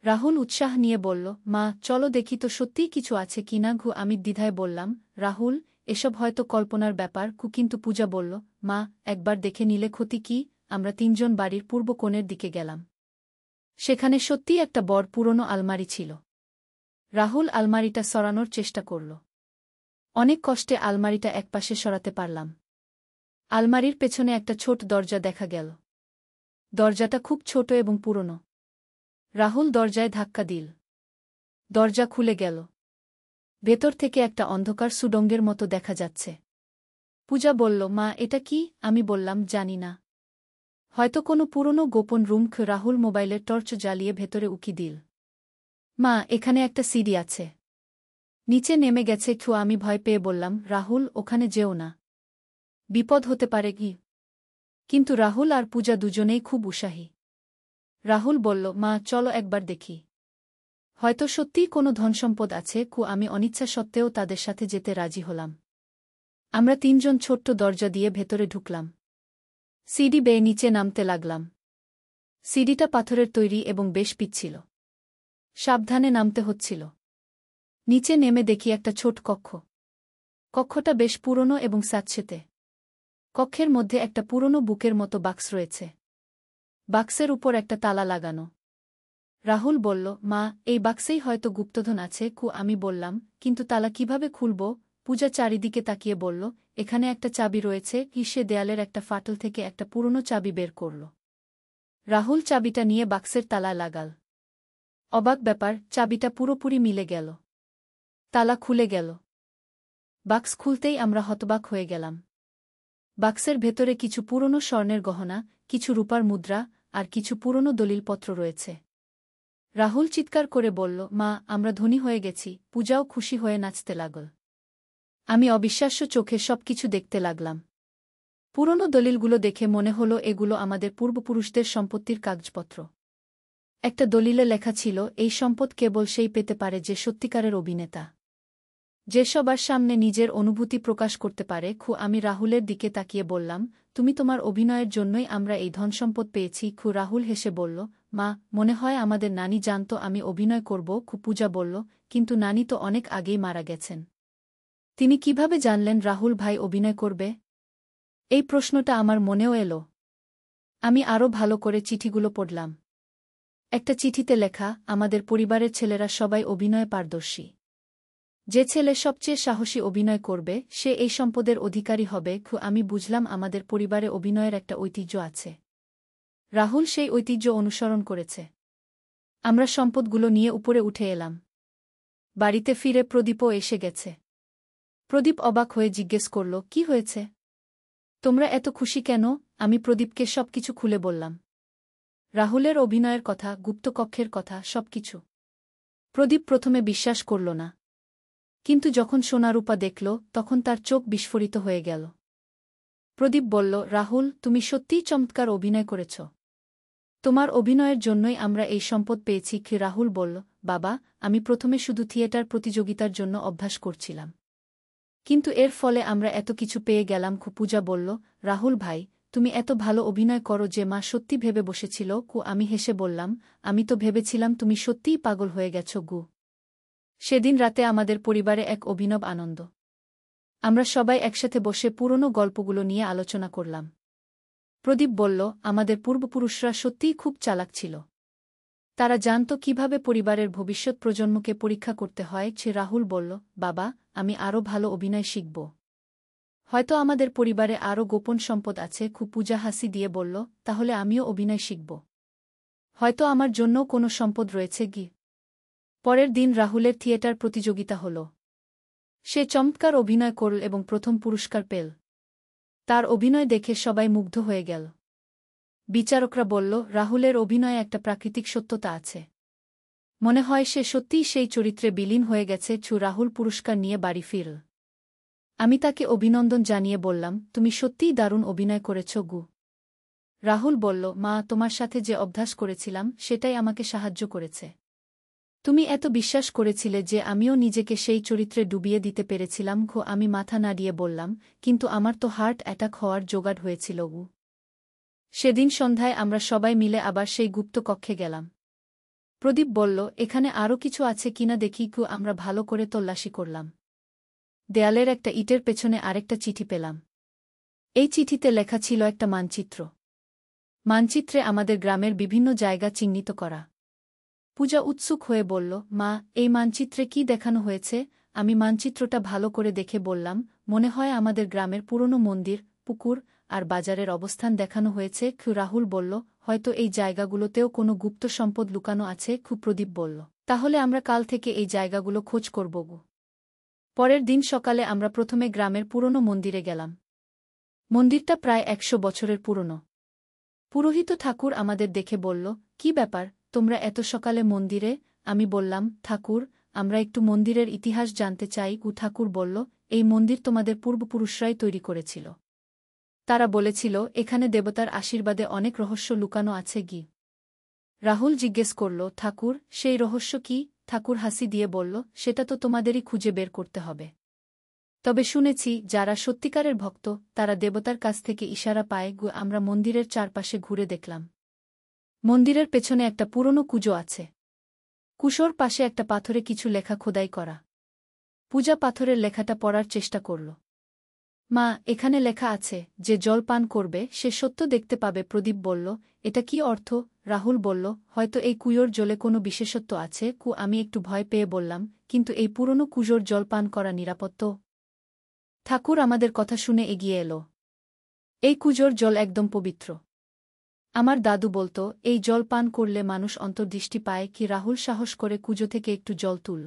রাহুল উৎসাহ নিয়ে বলল, মা, চলো দেখি তো সত্যিই কিছু আছে কিনা। আমি দ্বিধায় বললাম, রাহুল, এসব হয়তো কল্পনার ব্যাপার। কিন্তু পূজা বলল, মা, একবার দেখে নিলে ক্ষতি কি? আমরা তিনজন বাড়ির পূর্ব কোণের দিকে গেলাম। সেখানে সত্যিই একটা বড় পুরনো আলমারি ছিল। রাহুল আলমারিটা সরানোর চেষ্টা করল। অনেক কষ্টে আলমারিটা একপাশে সরাতে পারলাম। আলমারির পেছনে একটা ছোট দরজা দেখা গেল। দরজাটা খুব ছোট এবং পুরনো। রাহুল দরজায় ধাক্কা দিল। দরজা খুলে গেল। ভেতর থেকে একটা অন্ধকার সুড়ঙ্গের মতো দেখা যাচ্ছে। পূজা বলল, মা, এটা কি? আমি বললাম, জানি না। হয়তো কোনো পুরনো গোপন রুম। রাহুল মোবাইলের টর্চ জ্বালিয়ে ভেতরে উকি দিল। মা, এখানে একটা সিডি আছে। নিচে নেমে গেছে। আমি ভয় পেয়ে বললাম, রাহুল, ওখানে যেও না। বিপদ হতে পারে কি? কিন্তু রাহুল আর পূজা দুজনেই খুব উৎসাহী। রাহুল বলল, মা, চলো একবার দেখি। হয়তো সত্যিই কোনো ধনসম্পদ আছে। আমি অনিচ্ছা সত্ত্বেও তাদের সাথে যেতে রাজি হলাম। আমরা তিনজন ছোট্ট দরজা দিয়ে ভেতরে ঢুকলাম। সিডি বেয়ে নিচে নামতে লাগলাম। সিডিটা পাথরের তৈরি এবং বেশ পিচ্ছিল। সাবধানে নামতে হচ্ছিল। নিচে নেমে দেখি একটা ছোট কক্ষ। কক্ষটা বেশ পুরনো এবং স্যাঁতসেঁতে। কক্ষের মধ্যে একটা পুরনো বুকের মতো বাক্স রয়েছে। বাক্সের উপর একটা তালা লাগানো। রাহুল বলল, মা, এই বাক্সেই হয়তো গুপ্তধন আছে। আমি বললাম, কিন্তু তালা কিভাবে খুলব? পূজা চারিদিকে তাকিয়ে বলল, এখানে একটা চাবি রয়েছে। সে দেয়ালের একটা ফাটল থেকে একটা পুরনো চাবি বের করল। রাহুল চাবিটা নিয়ে বাক্সের তালা লাগাল। অবাক ব্যাপার, চাবিটা পুরোপুরি মিলে গেল। তালা খুলে গেল। বাক্স খুলতেই আমরা হতবাক হয়ে গেলাম। বাক্সের ভেতরে কিছু পুরনো স্বর্ণের গহনা, কিছু রূপার মুদ্রা আর কিছু পুরনো দলিলপত্র রয়েছে। রাহুল চিৎকার করে বলল, মা, আমরা ধনী হয়ে গেছি। পূজাও খুশি হয়ে নাচতে লাগল। আমি অবিশ্বাস্য চোখে সবকিছু দেখতে লাগলাম। পুরনো দলিলগুলো দেখে মনে হলো এগুলো আমাদের পূর্বপুরুষদের সম্পত্তির কাগজপত্র। একটা দলিলে লেখা ছিল, এই সম্পদ কেবল সেই পেতে পারে যে সত্যিকারের অভিনেতা, যে সবার সামনে নিজের অনুভূতি প্রকাশ করতে পারে। আমি রাহুলের দিকে তাকিয়ে বললাম, তুমি তোমার অভিনয়ের জন্যই আমরা এই ধনসম্পদ পেয়েছি। রাহুল হেসে বলল, মা, মনে হয় আমাদের নানি জানত আমি অভিনয় করব। পূজা বলল, কিন্তু নানি তো অনেক আগেই মারা গেছেন। তিনি কিভাবে জানলেন রাহুল ভাই অভিনয় করবে? এই প্রশ্নটা আমার মনেও এলো। আমি আরও ভালো করে চিঠিগুলো পড়লাম। একটা চিঠিতে লেখা, আমাদের পরিবারের ছেলেরা সবাই অভিনয়ে পারদর্শী। যে ছেলে সবচেয়ে সাহসী অভিনয় করবে সে এই সম্পদের অধিকারী হবে। আমি বুঝলাম আমাদের পরিবারে অভিনয়ের একটা ঐতিহ্য আছে। রাহুল সেই ঐতিহ্য অনুসরণ করেছে। আমরা সম্পদগুলো নিয়ে উপরে উঠে এলাম। বাড়িতে ফিরে প্রদীপও এসে গেছে। প্রদীপ অবাক হয়ে জিজ্ঞেস করল, কি হয়েছে? তোমরা এত খুশি কেন? আমি প্রদীপকে সবকিছু খুলে বললাম। রাহুলের অভিনয়ের কথা, গুপ্তকক্ষের কথা, সবকিছু। প্রদীপ প্রথমে বিশ্বাস করল না। কিন্তু যখন সোনারূপা দেখল তখন তার চোখ বিস্ফোরিত হয়ে গেল। প্রদীপ বলল, রাহুল, তুমি সত্যিই চমৎকার অভিনয় করেছ। তোমার অভিনয়ের জন্যই আমরা এই সম্পদ পেয়েছি। রাহুল বলল, বাবা, আমি প্রথমে শুধু থিয়েটার প্রতিযোগিতার জন্য অভ্যাস করছিলাম। কিন্তু এর ফলে আমরা এত কিছু পেয়ে গেলাম। পূজা বলল, রাহুল ভাই, তুমি এত ভালো অভিনয় করো যে মা সত্যি ভেবে বসেছিল। আমি হেসে বললাম, আমি তো ভেবেছিলাম তুমি সত্যিই পাগল হয়ে গেছ গু। সেদিন রাতে আমাদের পরিবারে এক অভিনব আনন্দ। আমরা সবাই একসাথে বসে পুরনো গল্পগুলো নিয়ে আলোচনা করলাম। প্রদীপ বলল, আমাদের পূর্বপুরুষরা সত্যিই খুব চালাক ছিল। তারা জানত কিভাবে পরিবারের ভবিষ্যৎ প্রজন্মকে পরীক্ষা করতে হয়। রাহুল বলল, বাবা, আমি আরও ভালো অভিনয় শিখব। হয়তো আমাদের পরিবারে আরও গোপন সম্পদ আছে। পূজা হাসি দিয়ে বলল, তাহলে আমিও অভিনয় শিখব। হয়তো আমার জন্যও কোনো সম্পদ রয়েছে গি। পরের দিন রাহুলের থিয়েটার প্রতিযোগিতা হল। সে চমৎকার অভিনয় করল এবং প্রথম পুরস্কার পেল। তার অভিনয় দেখে সবাই মুগ্ধ হয়ে গেল। বিচারকরা বলল, রাহুলের অভিনয়ে একটা প্রাকৃতিক সত্যতা আছে। মনে হয় সে সত্যিই সেই চরিত্রে বিলীন হয়ে গেছে। রাহুল পুরস্কার নিয়ে বাড়ি ফিরল। আমি তাকে অভিনন্দন জানিয়ে বললাম, তুমি সত্যিই দারুণ অভিনয় করেছ গু। রাহুল বলল, মা, তোমার সাথে যে অভ্যাস করেছিলাম সেটাই আমাকে সাহায্য করেছে। তুমি এত বিশ্বাস করেছিলে যে আমিও নিজেকে সেই চরিত্রে ডুবিয়ে দিতে পেরেছিলাম। আমি মাথা নাড়িয়ে বললাম, কিন্তু আমার তো হার্ট অ্যাটাক হওয়ার জোগাড় হয়েছিল গু। সেদিন সন্ধ্যায় আমরা সবাই মিলে আবার সেই গুপ্ত কক্ষে গেলাম। প্রদীপ বলল, এখানে আরও কিছু আছে কিনা দেখি। আমরা ভালো করে তল্লাশি করলাম। দেয়ালের একটা ইটের পেছনে আরেকটা চিঠি পেলাম। এই চিঠিতে লেখা ছিল একটা মানচিত্র। মানচিত্রে আমাদের গ্রামের বিভিন্ন জায়গা চিহ্নিত করা। পূজা উৎসুক হয়ে বলল, মা, এই মানচিত্রে কি দেখানো হয়েছে? আমি মানচিত্রটা ভালো করে দেখে বললাম, মনে হয় আমাদের গ্রামের পুরনো মন্দির, পুকুর আর বাজারের অবস্থান দেখানো হয়েছে। রাহুল বলল, হয়তো এই জায়গাগুলোতেও কোনো গুপ্ত সম্পদ লুকানো আছে। প্রদীপ বলল, তাহলে আমরা কাল থেকে এই জায়গাগুলো খোঁজ করব। পরের দিন সকালে আমরা প্রথমে গ্রামের পুরনো মন্দিরে গেলাম। মন্দিরটা প্রায় ১০০ বছরের পুরনো। পুরোহিত ঠাকুর আমাদের দেখে বলল, কি ব্যাপার, তোমরা এত সকালে মন্দিরে? আমি বললাম, ঠাকুর, আমরা একটু মন্দিরের ইতিহাস জানতে চাই। ঠাকুর বলল, এই মন্দির তোমাদের পূর্বপুরুষরাই তৈরি করেছিল। তারা বলেছিল এখানে দেবতার আশীর্বাদে অনেক রহস্য লুকানো আছে। রাহুল জিজ্ঞেস করল, ঠাকুর, সেই রহস্য কি? ঠাকুর হাসি দিয়ে বলল, সেটা তো তোমাদেরই খুঁজে বের করতে হবে। তবে শুনেছি যারা সত্যিকারের ভক্ত তারা দেবতার কাছ থেকে ইশারা পায়। আমরা মন্দিরের চারপাশে ঘুরে দেখলাম। মন্দিরের পেছনে একটা পুরনো কুজো আছে। কুশোর পাশে একটা পাথরে কিছু লেখা খোদাই করা। পূজা পাথরের লেখাটা পড়ার চেষ্টা করল। মা, এখানে লেখা আছে, যে জল পান করবে সে সত্য দেখতে পাবে। প্রদীপ বলল, এটা কি অর্থ? রাহুল বলল, হয়তো এই কুয়োর জলে কোনো বিশেষত্ব আছে। আমি একটু ভয় পেয়ে বললাম, কিন্তু এই পুরনো কুজোর জল পান করা নিরাপদ তো? ঠাকুর আমাদের কথা শুনে এগিয়ে এলো। এই কুজোর জল একদম পবিত্র। আমার দাদু বলতো, এই জল পান করলে মানুষ অন্তর্দৃষ্টি পায়। রাহুল সাহস করে কুজো থেকে একটু জল তুলল।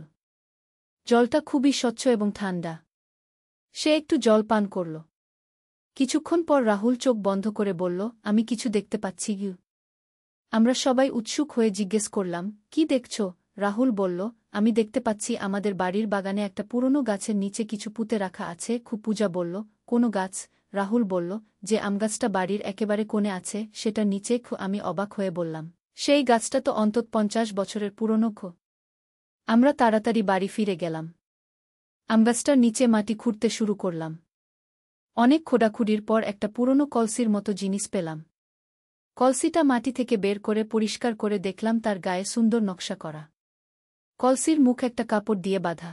জলটা খুবই স্বচ্ছ এবং ঠান্ডা। সে একটু জল পান করল। কিছুক্ষণ পর রাহুল চোখ বন্ধ করে বলল, আমি কিছু দেখতে পাচ্ছি। আমরা সবাই উৎসুক হয়ে জিজ্ঞেস করলাম, কি দেখছ? রাহুল বলল, আমি দেখতে পাচ্ছি আমাদের বাড়ির বাগানে একটা পুরনো গাছের নিচে কিছু পুঁতে রাখা আছে। পূজা বলল, কোনো গাছ? রাহুল বলল, যে আমগাছটা বাড়ির একেবারে কোণে আছে সেটার নিচে। আমি অবাক হয়ে বললাম, সেই গাছটা তো অন্তত ৫০ বছরের পুরনো। আমরা তাড়াতাড়ি বাড়ি ফিরে গেলাম। আমগাছটার নিচে মাটি খুঁড়তে শুরু করলাম। অনেক খোঁড়াখুড়ির পর একটা পুরনো কলসির মতো জিনিস পেলাম। কলসিটা মাটি থেকে বের করে পরিষ্কার করে দেখলাম তার গায়ে সুন্দর নকশা করা। কলসির মুখ একটা কাপড় দিয়ে বাঁধা।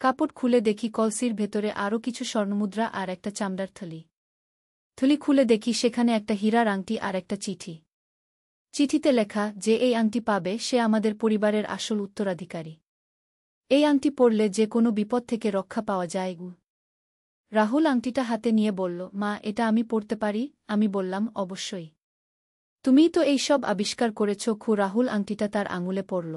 কাপড় খুলে দেখি কলসির ভেতরে আরও কিছু স্বর্ণমুদ্রা আর একটা চামড়ার থলি। থলি খুলে দেখি সেখানে একটা হীরার আংটি আর একটা চিঠি। চিঠিতে লেখা, যে এই আংটি পাবে সে আমাদের পরিবারের আসল উত্তরাধিকারী। এই আংটি পরলে যে কোনো বিপদ থেকে রক্ষা পাওয়া যায়। রাহুল আংটিটা হাতে নিয়ে বলল, মা, এটা আমি পরতে পারি? আমি বললাম, অবশ্যই। তুমিই তো এই সব আবিষ্কার করেছ। রাহুল আংটিটা তার আঙুলে পরল।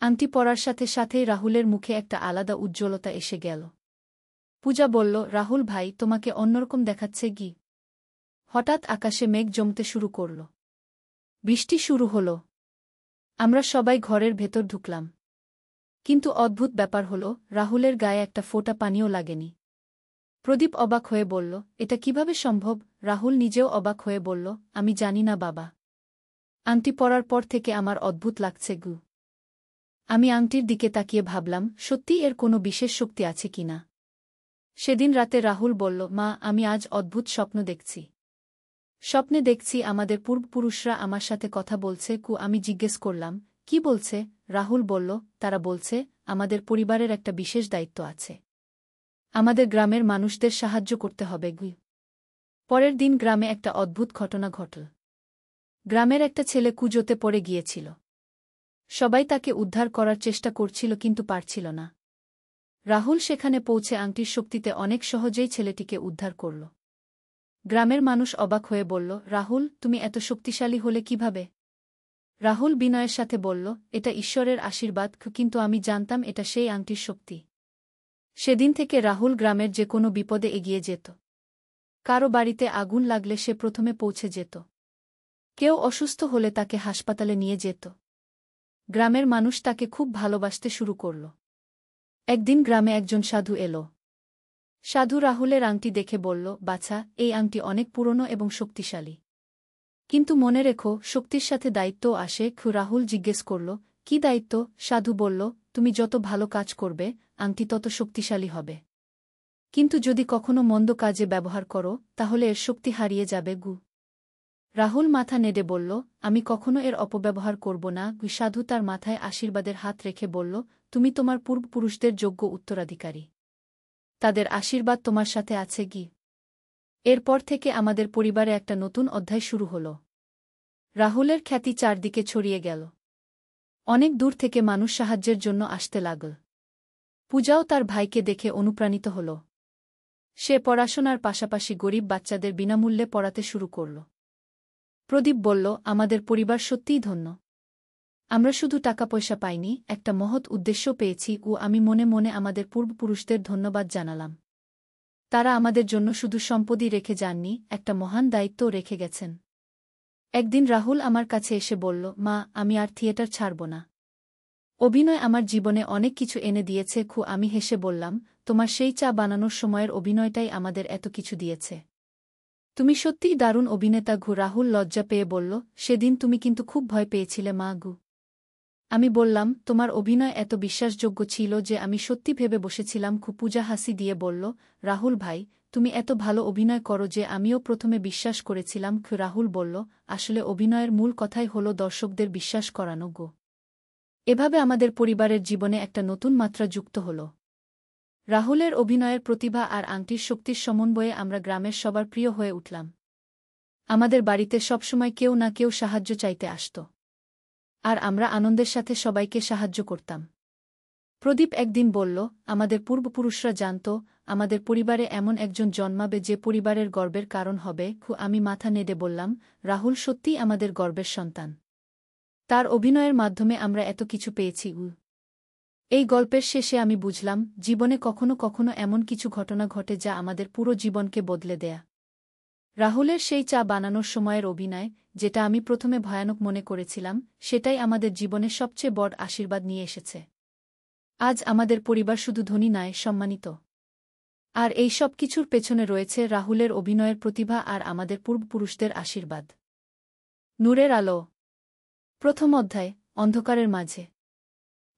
আংটি পরার সাথে সাথেই রাহুলের মুখে একটা আলাদা উজ্জ্বলতা এসে গেল। পূজা বলল, রাহুল ভাই, তোমাকে অন্যরকম দেখাচ্ছে। হঠাৎ আকাশে মেঘ জমতে শুরু করল। বৃষ্টি শুরু হল। আমরা সবাই ঘরের ভেতর ঢুকলাম। কিন্তু অদ্ভুত ব্যাপার হল, রাহুলের গায়ে একটা ফোঁটা পানিও লাগেনি। প্রদীপ অবাক হয়ে বলল, এটা কিভাবে সম্ভব? রাহুল নিজেও অবাক হয়ে বলল, আমি জানি না বাবা। আংটি পরার পর থেকে আমার অদ্ভুত লাগছে। আমি আংটির দিকে তাকিয়ে ভাবলাম, সত্যি এর কোনো বিশেষ শক্তি আছে কিনা। সেদিন রাতে রাহুল বলল, মা, আমি আজ অদ্ভুত স্বপ্ন দেখছি। স্বপ্নে দেখছি আমাদের পূর্বপুরুষরা আমার সাথে কথা বলছে। আমি জিজ্ঞেস করলাম, কি বলছে? রাহুল বলল, তারা বলছে আমাদের পরিবারের একটা বিশেষ দায়িত্ব আছে। আমাদের গ্রামের মানুষদের সাহায্য করতে হবে। পরের দিন গ্রামে একটা অদ্ভুত ঘটনা ঘটল। গ্রামের একটা ছেলে কুজোতে পড়ে গিয়েছিল। সবাই তাকে উদ্ধার করার চেষ্টা করছিল কিন্তু পারছিল না। রাহুল সেখানে পৌঁছে আংটির শক্তিতে অনেক সহজেই ছেলেটিকে উদ্ধার করল। গ্রামের মানুষ অবাক হয়ে বলল, রাহুল, তুমি এত শক্তিশালী হলে কিভাবে? রাহুল বিনয়ের সাথে বলল, এটা ঈশ্বরের আশীর্বাদ। কিন্তু আমি জানতাম এটা সেই আংটির শক্তি। সেদিন থেকে রাহুল গ্রামের যে কোনো বিপদে এগিয়ে যেত। কারো বাড়িতে আগুন লাগলে সে প্রথমে পৌঁছে যেত। কেউ অসুস্থ হলে তাকে হাসপাতালে নিয়ে যেত। গ্রামের মানুষ তাকে খুব ভালোবাসতে শুরু করল। একদিন গ্রামে একজন সাধু এলো। সাধু রাহুলের আংটি দেখে বলল, বাছা, এই আংটি অনেক পুরনো এবং শক্তিশালী। কিন্তু মনে রেখো, শক্তির সাথে দায়িত্বও আসে। রাহুল জিজ্ঞেস করল, কি দায়িত্ব? সাধু বলল, তুমি যত ভালো কাজ করবে আংটি তত শক্তিশালী হবে। কিন্তু যদি কখনো মন্দ কাজে ব্যবহার করো তাহলে এর শক্তি হারিয়ে যাবে। রাহুল মাথা নেড়ে বলল, আমি কখনো এর অপব্যবহার করব না। সাধু তার মাথায় আশীর্বাদের হাত রেখে বলল, তুমি তোমার পূর্বপুরুষদের যোগ্য উত্তরাধিকারী। তাদের আশীর্বাদ তোমার সাথে আছে। এরপর থেকে আমাদের পরিবারে একটা নতুন অধ্যায় শুরু হল। রাহুলের খ্যাতি চারদিকে ছড়িয়ে গেল। অনেক দূর থেকে মানুষ সাহায্যের জন্য আসতে লাগল। পূজাও তার ভাইকে দেখে অনুপ্রাণিত হল। সে পড়াশোনার পাশাপাশি গরিব বাচ্চাদের বিনামূল্যে পড়াতে শুরু করল। প্রদীপ বলল, আমাদের পরিবার সত্যিই ধন্য। আমরা শুধু টাকা পয়সা পাইনি, একটা মহৎ উদ্দেশ্য পেয়েছি ও আমি মনে মনে আমাদের পূর্বপুরুষদের ধন্যবাদ জানালাম। তারা আমাদের জন্য শুধু সম্পদই রেখে যাননি, একটা মহান দায়িত্বও রেখে গেছেন। একদিন রাহুল আমার কাছে এসে বলল, মা, আমি আর থিয়েটার ছাড়ব না। অভিনয় আমার জীবনে অনেক কিছু এনে দিয়েছে। আমি হেসে বললাম, তোমার সেই চা বানানোর সময়ের অভিনয়টাই আমাদের এত কিছু দিয়েছে। তুমি সত্যিই দারুণ অভিনেতা। রাহুল লজ্জা পেয়ে বলল, সেদিন তুমি কিন্তু খুব ভয় পেয়েছিলে মা। আমি বললাম, তোমার অভিনয় এত বিশ্বাসযোগ্য ছিল যে আমি সত্যি ভেবে বসেছিলাম। পূজা হাসি দিয়ে বলল, রাহুল ভাই, তুমি এত ভালো অভিনয় করো যে আমিও প্রথমে বিশ্বাস করেছিলাম। রাহুল বলল, আসলে অভিনয়ের মূল কথাই হল দর্শকদের বিশ্বাস করানো গো। এভাবে আমাদের পরিবারের জীবনে একটা নতুন মাত্রা যুক্ত হল। রাহুলের অভিনয়ের প্রতিভা আর আংটির শক্তির সমন্বয়ে আমরা গ্রামের সবার প্রিয় হয়ে উঠলাম। আমাদের বাড়িতে সবসময় কেউ না কেউ সাহায্য চাইতে আসত। আর আমরা আনন্দের সাথে সবাইকে সাহায্য করতাম। প্রদীপ একদিন বলল, আমাদের পূর্বপুরুষরা জানত আমাদের পরিবারে এমন একজন জন্মাবে যে পরিবারের গর্বের কারণ হবে। আমি মাথা নেড়ে বললাম, রাহুল সত্যিই আমাদের গর্বের সন্তান। তার অভিনয়ের মাধ্যমে আমরা এত কিছু পেয়েছি। এই গল্পের শেষে আমি বুঝলাম, জীবনে কখনো কখনো এমন কিছু ঘটনা ঘটে যা আমাদের পুরো জীবনকে বদলে দেয়া। রাহুলের সেই চা বানানোর সময়ের অভিনয়, যেটা আমি প্রথমে ভয়ানক মনে করেছিলাম, সেটাই আমাদের জীবনে সবচেয়ে বড় আশীর্বাদ নিয়ে এসেছে। আজ আমাদের পরিবার শুধু ধনী নয়, সম্মানিত। আর এই সব কিছুর পেছনে রয়েছে রাহুলের অভিনয়ের প্রতিভা আর আমাদের পূর্বপুরুষদের আশীর্বাদ। নূরের আলো। প্রথম অধ্যায়, অন্ধকারের মাঝে।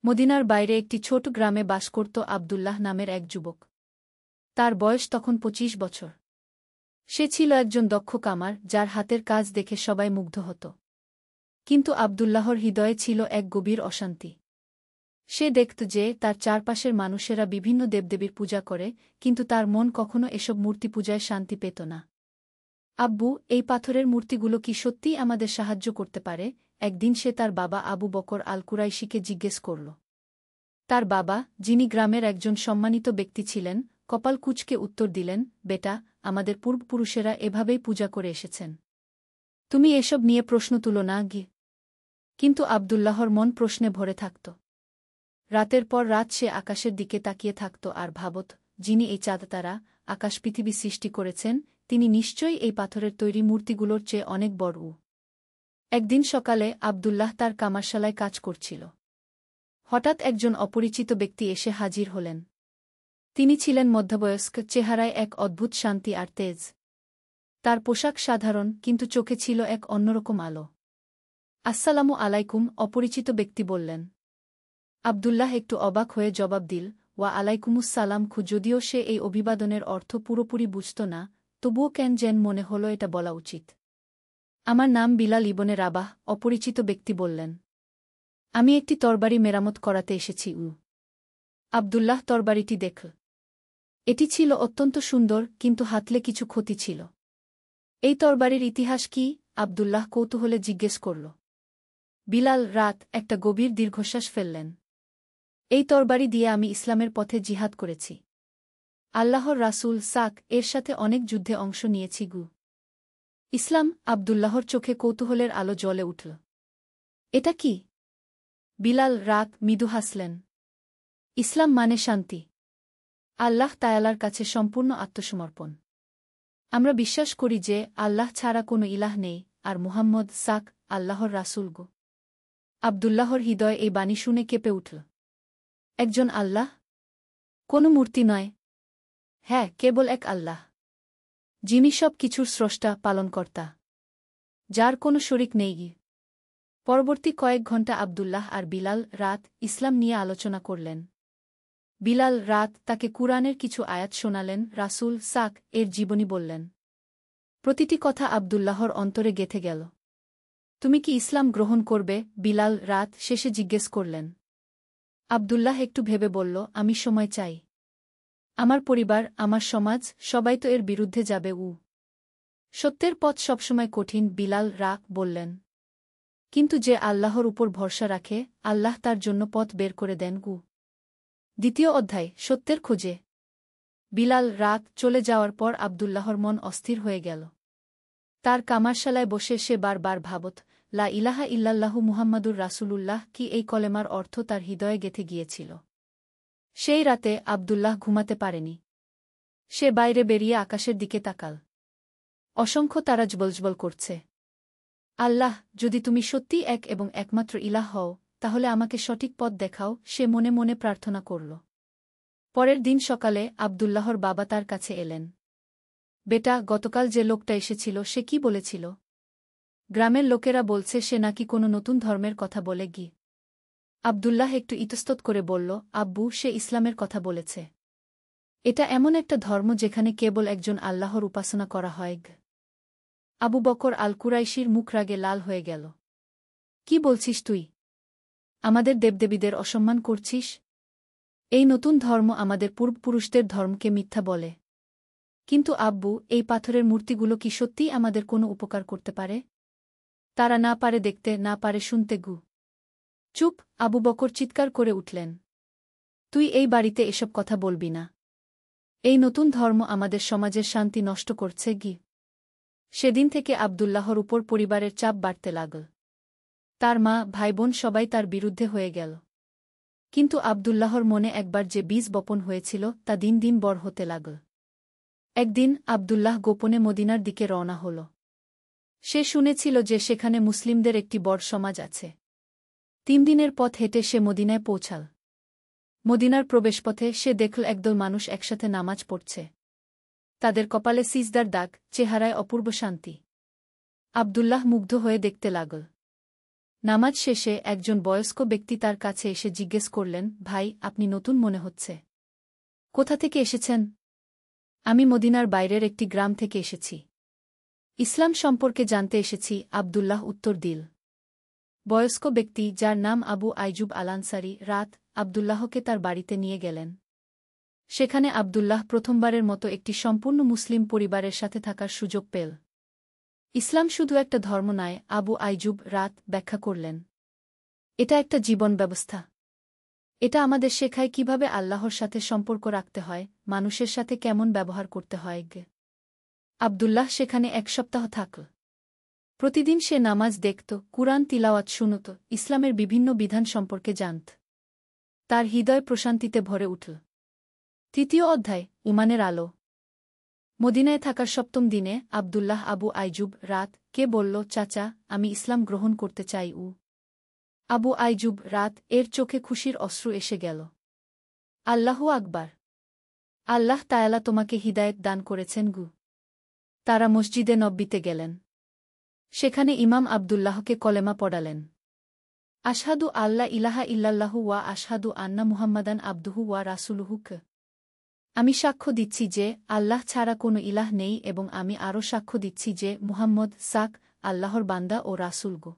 মদিনার বাইরে একটি ছোট গ্রামে বাস করত আবদুল্লাহ নামের এক যুবক। তার বয়স তখন ২৫ বছর। সে ছিল একজন দক্ষ কামার, যার হাতের কাজ দেখে সবাই মুগ্ধ হতো। কিন্তু আবদুল্লাহর হৃদয়ে ছিল এক গভীর অশান্তি। সে দেখত যে তার চারপাশের মানুষেরা বিভিন্ন দেবদেবীর পূজা করে, কিন্তু তার মন কখনো এসব মূর্তি পূজায় শান্তি পেত না। আব্বু, এই পাথরের মূর্তিগুলো কি সত্যিই আমাদের সাহায্য করতে পারে? একদিন সে তার বাবা আবু বকর আল কুরাইশিকে জিজ্ঞেস করল। তার বাবা, যিনি গ্রামের একজন সম্মানিত ব্যক্তি ছিলেন, কপাল কুঁচকে উত্তর দিলেন, বেটা, আমাদের পূর্বপুরুষেরা এভাবেই পূজা করে এসেছেন। তুমি এসব নিয়ে প্রশ্ন তুলো না। কিন্তু আবদুল্লাহর মন প্রশ্নে ভরে থাকত। রাতের পর রাত সে আকাশের দিকে তাকিয়ে থাকত আর ভাবত, যিনি এই চাঁদতারা, আকাশ পৃথিবী সৃষ্টি করেছেন, তিনি নিশ্চয়ই এই পাথরের তৈরি মূর্তিগুলোর চেয়ে অনেক বড়। একদিন সকালে আবদুল্লাহ তার কামারশালায় কাজ করছিল। হঠাৎ একজন অপরিচিত ব্যক্তি এসে হাজির হলেন। তিনি ছিলেন মধ্যবয়স্ক, চেহারায় এক অদ্ভুত শান্তি আর তেজ। তার পোশাক সাধারণ, কিন্তু চোখে ছিল এক অন্যরকম আলো। আসসালামু আলাইকুম, অপরিচিত ব্যক্তি বললেন। আবদুল্লাহ একটু অবাক হয়ে জবাব দিল, ওয়া আলাইকুমুসসালাম। যদিও সে এই অভিবাদনের অর্থ পুরোপুরি বুঝত না, তবুও কেন যেন মনে হল এটা বলা উচিত। আমার নাম বিলাল ইবনে রাবাহ, অপরিচিত ব্যক্তি বললেন। আমি একটি তরবারি মেরামত করাতে এসেছি। আবদুল্লাহ তরবারিটি দেখল। এটি ছিল অত্যন্ত সুন্দর, কিন্তু হাতলে কিছু ক্ষতি ছিল। এই তরবারির ইতিহাস কি? আবদুল্লাহ কৌতূহলে জিজ্ঞেস করল। বিলাল রাত একটা গভীর দীর্ঘশ্বাস ফেললেন। এই তরবারি দিয়ে আমি ইসলামের পথে জিহাদ করেছি। আল্লাহর রাসূল সাক এর সাথে অনেক যুদ্ধে অংশ নিয়েছি। ইসলাম? আবদুল্লাহর চোখে কৌতূহলের আলো জ্বলে উঠল। এটা কি? বিলাল রাত মৃদু হাসলেন। ইসলাম মানে শান্তি। আল্লাহ তায়ালার কাছে সম্পূর্ণ আত্মসমর্পণ। আমরা বিশ্বাস করি যে আল্লাহ ছাড়া কোনো ইলাহ নেই, আর মুহাম্মদ সাক আল্লাহর রাসূল। আবদুল্লাহর হৃদয় এই বাণী শুনে কেঁপে উঠল। একজন আল্লাহ? কোনো মূর্তি নয়। হ্যাঁ, কেবল এক আল্লাহ, যিনি সব কিছুর স্রষ্টা, পালনকর্তা, যার কোনো শরিক নেই। পরবর্তী কয়েক ঘণ্টা আবদুল্লাহ আর বিলাল রাত ইসলাম নিয়ে আলোচনা করলেন। বিলাল রাত তাকে কুরআনের কিছু আয়াত শোনালেন, রাসূল সাক এর জীবনী বললেন। প্রতিটি কথা আবদুল্লাহর অন্তরে গেঁথে গেল। তুমি কি ইসলাম গ্রহণ করবে? বিলাল রাত শেষে জিজ্ঞেস করলেন। আবদুল্লাহ একটু ভেবে বলল, আমি সময় চাই। আমার পরিবার, আমার সমাজ, সবাই তো এর বিরুদ্ধে যাবে। সত্যের পথ সবসময় কঠিন, বিলাল রাগ বললেন। কিন্তু যে আল্লাহর উপর ভরসা রাখে, আল্লাহ তার জন্য পথ বের করে দেন গু। দ্বিতীয় অধ্যায়, সত্যের খোঁজে। বিলাল রাগ চলে যাওয়ার পর আবদুল্লাহর মন অস্থির হয়ে গেল। তার কামারশালায় বসে সে বারবার ভাবত, লা ইলাহা ইল্লাল্লাহু মুহাম্মাদুর রাসূলুল্লাহ, কি এই কলেমার অর্থ তার হৃদয়ে গেঁথে গিয়েছিল। সেই রাতে আবদুল্লাহ ঘুমাতে পারেনি। সে বাইরে বেরিয়ে আকাশের দিকে তাকাল। অসংখ্য তারা জ্বলজ্বল করছে। আল্লাহ, যদি তুমি সত্যিই এক এবং একমাত্র ইলাহ হও, তাহলে আমাকে সঠিক পথ দেখাও, সে মনে মনে প্রার্থনা করল। পরের দিন সকালে আবদুল্লাহর বাবা তার কাছে এলেন। বেটা, গতকাল যে লোকটা এসেছিল সে কি বলেছিল? গ্রামের লোকেরা বলছে সে নাকি কোনো নতুন ধর্মের কথা বলে গি। আবদুল্লাহ একটু ইতস্তত করে বলল, আব্বু, সে ইসলামের কথা বলেছে। এটা এমন একটা ধর্ম যেখানে কেবল একজন আল্লাহর উপাসনা করা হয়। আবু বকর আল কুরাইশির মুখ রাগে লাল হয়ে গেল। কি বলছিস তুই? আমাদের দেবদেবীদের অসম্মান করছিস? এই নতুন ধর্ম আমাদের পূর্বপুরুষদের ধর্মকে মিথ্যা বলে। কিন্তু আব্বু, এই পাথরের মূর্তিগুলো কি সত্যিই আমাদের কোনো উপকার করতে পারে? তারা না পারে দেখতে, না পারে শুনতে গু। চুপ! আবু বকর চিৎকার করে উঠলেন। তুই এই বাড়িতে এসব কথা বলবি না। এই নতুন ধর্ম আমাদের সমাজের শান্তি নষ্ট করছে গি। সেদিন থেকে আবদুল্লাহর উপর পরিবারের চাপ বাড়তে লাগল। তার মা, ভাইবোন সবাই তার বিরুদ্ধে হয়ে গেল। কিন্তু আবদুল্লাহর মনে একবার যে বীজ বপন হয়েছিল তা দিন দিন বড় হতে লাগল। একদিন আবদুল্লাহ গোপনে মদিনার দিকে রওনা হল। সে শুনেছিল যে সেখানে মুসলিমদের একটি বড় সমাজ আছে। 3 দিনের পথ হেঁটে সে মদিনায় পৌঁছাল। মদিনার প্রবেশপথে সে দেখল একদল মানুষ একসাথে নামাজ পড়ছে। তাদের কপালে সিজদার দাগ, চেহারায় অপূর্ব শান্তি। আবদুল্লাহ মুগ্ধ হয়ে দেখতে লাগল। নামাজ শেষে একজন বয়স্ক ব্যক্তি তার কাছে এসে জিজ্ঞেস করলেন, ভাই, আপনি নতুন মনে হচ্ছে। কোথা থেকে এসেছেন? আমি মদিনার বাইরের একটি গ্রাম থেকে এসেছি। ইসলাম সম্পর্কে জানতে এসেছি, আবদুল্লাহ উত্তর দিল। বয়স্ক ব্যক্তি, যার নাম আবু আইজুব আল-আনসারী, রাত আবদুল্লাহকে তার বাড়িতে নিয়ে গেলেন। সেখানে আবদুল্লাহ প্রথমবারের মতো একটি সম্পূর্ণ মুসলিম পরিবারের সাথে থাকার সুযোগ পেল। ইসলাম শুধু একটা ধর্ম নয়, আবু আইজুব রাত ব্যাখ্যা করলেন। এটা একটা জীবন ব্যবস্থা। এটা আমাদের শেখায় কিভাবে আল্লাহর সাথে সম্পর্ক রাখতে হয়, মানুষের সাথে কেমন ব্যবহার করতে হয়। আবদুল্লাহ সেখানে 1 সপ্তাহ থাকল। প্রতিদিন সে নামাজ দেখত, কুরআন তিলাওয়াত শুনত, ইসলামের বিভিন্ন বিধান সম্পর্কে জানত। তার হৃদয় প্রশান্তিতে ভরে উঠল। 3য় অধ্যায়, ঈমানের আলো। মদিনায় থাকার 7ম দিনে আবদুল্লাহ আবু আইজুব রাত কে বলল, চাচা, আমি ইসলাম গ্রহণ করতে চাই। আবু আইজুব রাত এর চোখে খুশির অশ্রু এসে গেল। আল্লাহু আকবার! আল্লাহ তায়ালা তোমাকে হিদায়েত দান করেছেন গু। তারা মসজিদে নব্বীতে গেলেন। সেখানে ইমাম আবদুল্লাহকে কলেমা পড়ালেন। আশহাদু আল্লা ইলাহা ইল্লাল্লাহু ওয়া আশহাদু আন্না মুহাম্মাদান আবদুহু ওয়া রাসূলুহু। আমি সাক্ষ্য দিচ্ছি যে আল্লাহ ছাড়া কোনো ইলাহ নেই এবং আমি আরও সাক্ষ্য দিচ্ছি যে মুহাম্মদ আল্লাহর বান্দা ও রাসূল গো।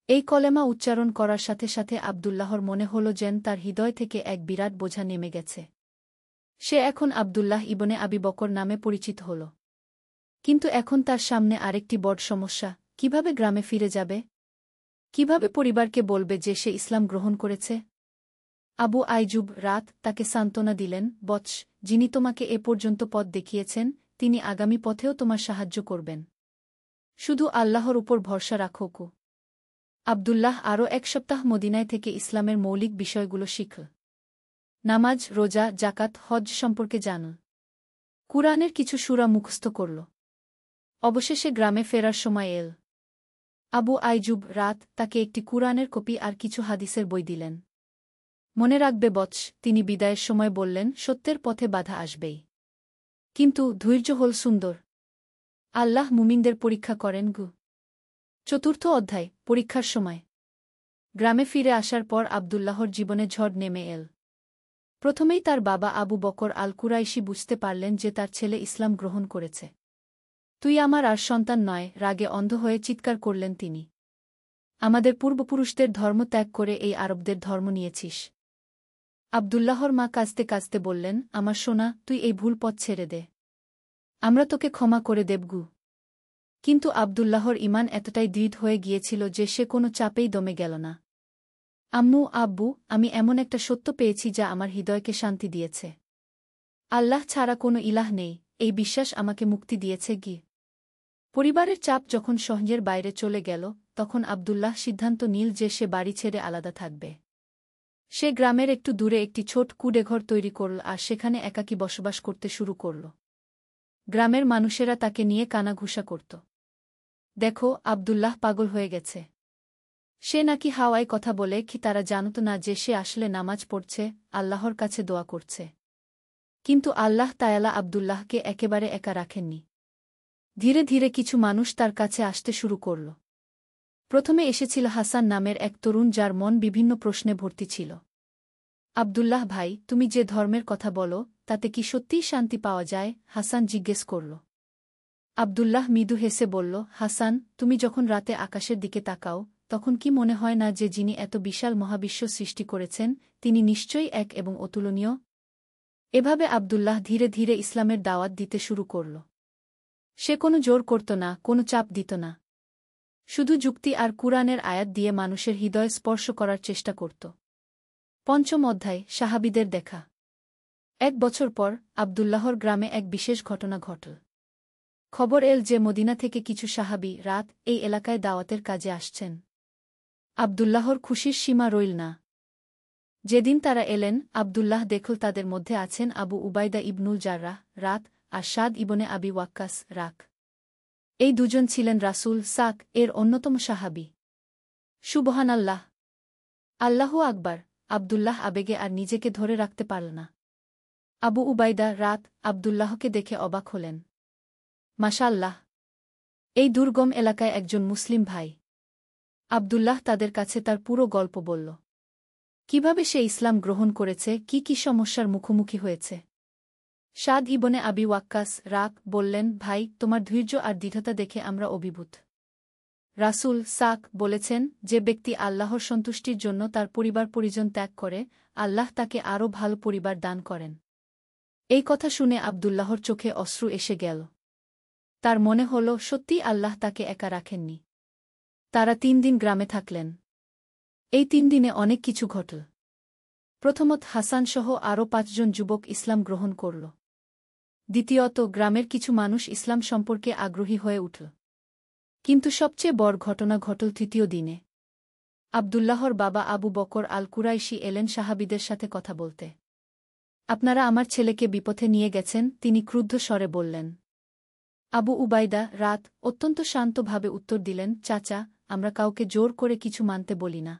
এই কলেমা উচ্চারণ করার সাথে সাথে আবদুল্লাহর মনে হল যেন তার হৃদয় থেকে এক বিরাট বোঝা নেমে গেছে। সে এখন আবদুল্লাহ ইবনে আবি বকর নামে পরিচিত হল। কিন্তু এখন তার সামনে আরেকটি বড় সমস্যা, কিভাবে গ্রামে ফিরে যাবে? কিভাবে পরিবারকে বলবে যে সে ইসলাম গ্রহণ করেছে? আবু আইজুব রাত তাকে সান্ত্বনা দিলেন, বৎস, যিনি তোমাকে এ পর্যন্ত পথ দেখিয়েছেন, তিনি আগামী পথেও তোমার সাহায্য করবেন। শুধু আল্লাহর উপর ভরসা রাখো কো। আবদুল্লাহ আরও 1 সপ্তাহ মদিনায় থেকে ইসলামের মৌলিক বিষয়গুলো শিখল। নামাজ, রোজা, জাকাত, হজ সম্পর্কে জানল। কুরআনের কিছু সূরা মুখস্থ করল। অবশেষে গ্রামে ফেরার সময় এল। আবু আইজুব রাত তাকে একটি কুরআনের কপি আর কিছু হাদিসের বই দিলেন। মনে রাখবে বৎস, তিনি বিদায়ের সময় বললেন, সত্যের পথে বাধা আসবেই। কিন্তু ধৈর্য হল সুন্দর। আল্লাহ মুমিনদের পরীক্ষা করেন গু। 4র্থ অধ্যায়, পরীক্ষার সময়। গ্রামে ফিরে আসার পর আবদুল্লাহর জীবনে ঝড় নেমে এল। প্রথমেই তার বাবা আবু বকর আল কুরাইশি বুঝতে পারলেন যে তার ছেলে ইসলাম গ্রহণ করেছে। তুই আমার আর সন্তান নয়, রাগে অন্ধ হয়ে চিৎকার করলেন তিনি। আমাদের পূর্বপুরুষদের ধর্ম ত্যাগ করে এই আরবদের ধর্ম নিয়েছিস। আবদুল্লাহর মা কাঁদতে কাঁদতে বললেন, আমার সোনা, তুই এই ভুল পথ ছেড়ে দে। আমরা তোকে ক্ষমা করে দেবগু। কিন্তু আবদুল্লাহর ঈমান এতটাই দৃঢ় হয়ে গিয়েছিল যে সে কোনো চাপেই দমে গেল না। আম্মু, আব্বু, আমি এমন একটা সত্য পেয়েছি যা আমার হৃদয়কে শান্তি দিয়েছে। আল্লাহ ছাড়া কোনো ইলাহ নেই, এই বিশ্বাস আমাকে মুক্তি দিয়েছে। পরিবারের চাপ যখন সহ্যের বাইরে চলে গেল, তখন আবদুল্লাহ সিদ্ধান্ত নিল যে সে বাড়ি ছেড়ে আলাদা থাকবে। সে গ্রামের একটু দূরে একটি ছোট কুঁড়েঘর তৈরি করল আর সেখানে একাকী বসবাস করতে শুরু করল। গ্রামের মানুষেরা তাকে নিয়ে কানাঘুষা করত। দেখো, আবদুল্লাহ পাগল হয়ে গেছে। সে নাকি হাওয়ায় কথা বলে। কি তারা জানত না যে সে আসলে নামাজ পড়ছে, আল্লাহর কাছে দোয়া করছে। কিন্তু আল্লাহ তায়ালা আবদুল্লাহকে একেবারে একা রাখেননি। ধীরে ধীরে কিছু মানুষ তার কাছে আসতে শুরু করল। প্রথমে এসেছিল হাসান নামের এক তরুণ যার মন বিভিন্ন প্রশ্নে ভর্তি ছিল। আবদুল্লাহ ভাই, তুমি যে ধর্মের কথা বলো তাতে কি সত্যিই শান্তি পাওয়া যায়? হাসান জিজ্ঞেস করল। আবদুল্লাহ মৃদু হেসে বলল, হাসান, তুমি যখন রাতে আকাশের দিকে তাকাও তখন কি মনে হয় না যে যিনি এত বিশাল মহাবিশ্ব সৃষ্টি করেছেন তিনি নিশ্চয়ই এক এবং অতুলনীয়? এভাবে আবদুল্লাহ ধীরে ধীরে ইসলামের দাওয়াত দিতে শুরু করল। সে কোনো জোর করত না, কোনো চাপ দিত না। শুধু যুক্তি আর কুরআনের আয়াত দিয়ে মানুষের হৃদয় স্পর্শ করার চেষ্টা করত। পঞ্চম অধ্যায়, সাহাবীদের দেখা। 1 বছর পর আবদুল্লাহর গ্রামে এক বিশেষ ঘটনা ঘটল। খবর এল যে মদিনা থেকে কিছু সাহাবী রাত এই এলাকায় দাওয়াতের কাজে আসছেন। আবদুল্লাহর খুশির সীমা রইল না। যেদিন তারা এলেন, আবদুল্লাহ দেখল তাদের মধ্যে আছেন আবু উবাইদা ইবনুল জাররাহ রাত আর সাদ ইবনে আবি ওয়াক্কাস রাক। এই দুজন ছিলেন রাসূল সাক এর অন্যতম সাহাবী। সুবহানাল্লাহ, আল্লাহু আকবার! আবদুল্লাহ আবেগে আর নিজেকে ধরে রাখতে পারল না। আবু উবাইদা রাত আবদুল্লাহকে দেখে অবাক হলেন। মাশাআল্লাহ, এই দুর্গম এলাকায় একজন মুসলিম ভাই। আবদুল্লাহ তাদের কাছে তার পুরো গল্প বলল। কিভাবে সে ইসলাম গ্রহণ করেছে, কি কি সমস্যার মুখোমুখি হয়েছে। সাদ ইবনে আবি ওয়াক্কাস রাক বললেন, ভাই, তোমার ধৈর্য আর দৃঢ়তা দেখে আমরা অভিভূত। রাসূল সাক বলেছেন, যে ব্যক্তি আল্লাহর সন্তুষ্টির জন্য তার পরিবার পরিজন ত্যাগ করে, আল্লাহ তাকে আরও ভালো পরিবার দান করেন। এই কথা শুনে আবদুল্লাহর চোখে অশ্রু এসে গেল। তার মনে হল সত্যিই আল্লাহ তাকে একা রাখেননি। তারা 3 দিন গ্রামে থাকলেন। এই 3 দিনে অনেক কিছু ঘটল। প্রথমত, হাসানসহ আরও 5 জন যুবক ইসলাম গ্রহণ করল। দ্বিতীয়ত, গ্রামের কিছু মানুষ ইসলাম সম্পর্কে আগ্রহী হয়ে উঠল। কিন্তু সবচেয়ে বড় ঘটনা ঘটল তৃতীয় দিনে। আবদুল্লাহর বাবা আবু বকর আল কুরাইশি এলেন সাহাবীদের সাথে কথা বলতে। আপনারা আমার ছেলেকে বিপথে নিয়ে গেছেন, তিনি ক্রুদ্ধ স্বরে বললেন। আবু উবাইদা রাত অত্যন্ত শান্তভাবে উত্তর দিলেন, চাচা, আমরা কাউকে জোর করে কিছু মানতে বলি না।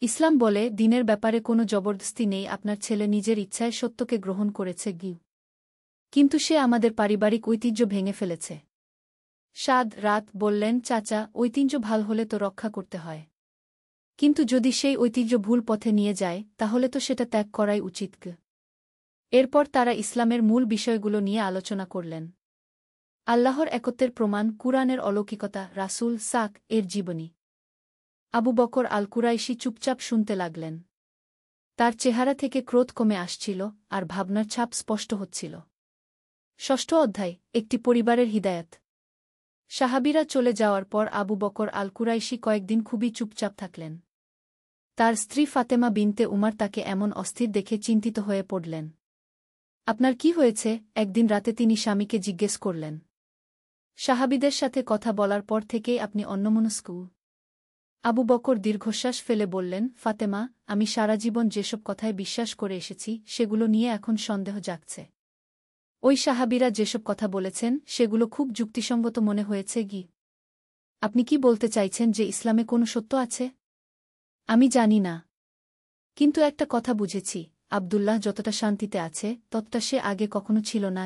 ইসলাম বলে দিনের ব্যাপারে কোনো জবরদস্তি নেই। আপনার ছেলে নিজের ইচ্ছায় সত্যকে গ্রহণ করেছে কিন্তু সে আমাদের পারিবারিক ঐতিহ্য ভেঙে ফেলেছে। সাদ রাত বললেন, চাচা, ঐতিহ্য ভাল হলে তো রক্ষা করতে হয়। কিন্তু যদি সেই ঐতিহ্য ভুল পথে নিয়ে যায় তাহলে তো সেটা ত্যাগ করাই উচিত। এরপর তারা ইসলামের মূল বিষয়গুলো নিয়ে আলোচনা করলেন। আল্লাহর একত্বের প্রমাণ, কুরআনের অলৌকিকতা, রাসূল সাক এর জীবনী। আবু বকর আল কুরাইশি চুপচাপ শুনতে লাগলেন। তার চেহারা থেকে ক্রোধ কমে আসছিল আর ভাবনার ছাপ স্পষ্ট হচ্ছিল। ষষ্ঠ অধ্যায়, একটি পরিবারের হিদায়াত। সাহাবীরা চলে যাওয়ার পর আবু বকর আল কুরাইশি কয়েকদিন খুবই চুপচাপ থাকলেন। তার স্ত্রী ফাতেমা বিনতে উমার তাকে এমন অস্থির দেখে চিন্তিত হয়ে পড়লেন। আপনার কি হয়েছে? একদিন রাতে তিনি স্বামীকে জিজ্ঞেস করলেন। সাহাবীদের সাথে কথা বলার পর থেকেই আপনি অন্যমনস্ক। আবু বকর দীর্ঘশ্বাস ফেলে বললেন, ফাতেমা, আমি সারা জীবন যেসব কথায় বিশ্বাস করে এসেছি সেগুলো নিয়ে এখন সন্দেহ জাগছে। ওই সাহাবীরা যেসব কথা বলেছেন সেগুলো খুব যুক্তিসঙ্গত মনে হয়েছে। আপনি কি বলতে চাইছেন যে ইসলামে কোনো সত্য আছে? আমি জানি না, কিন্তু একটা কথা বুঝেছি, আবদুল্লাহ যতটা শান্তিতে আছে ততটা সে আগে কখনো ছিল না।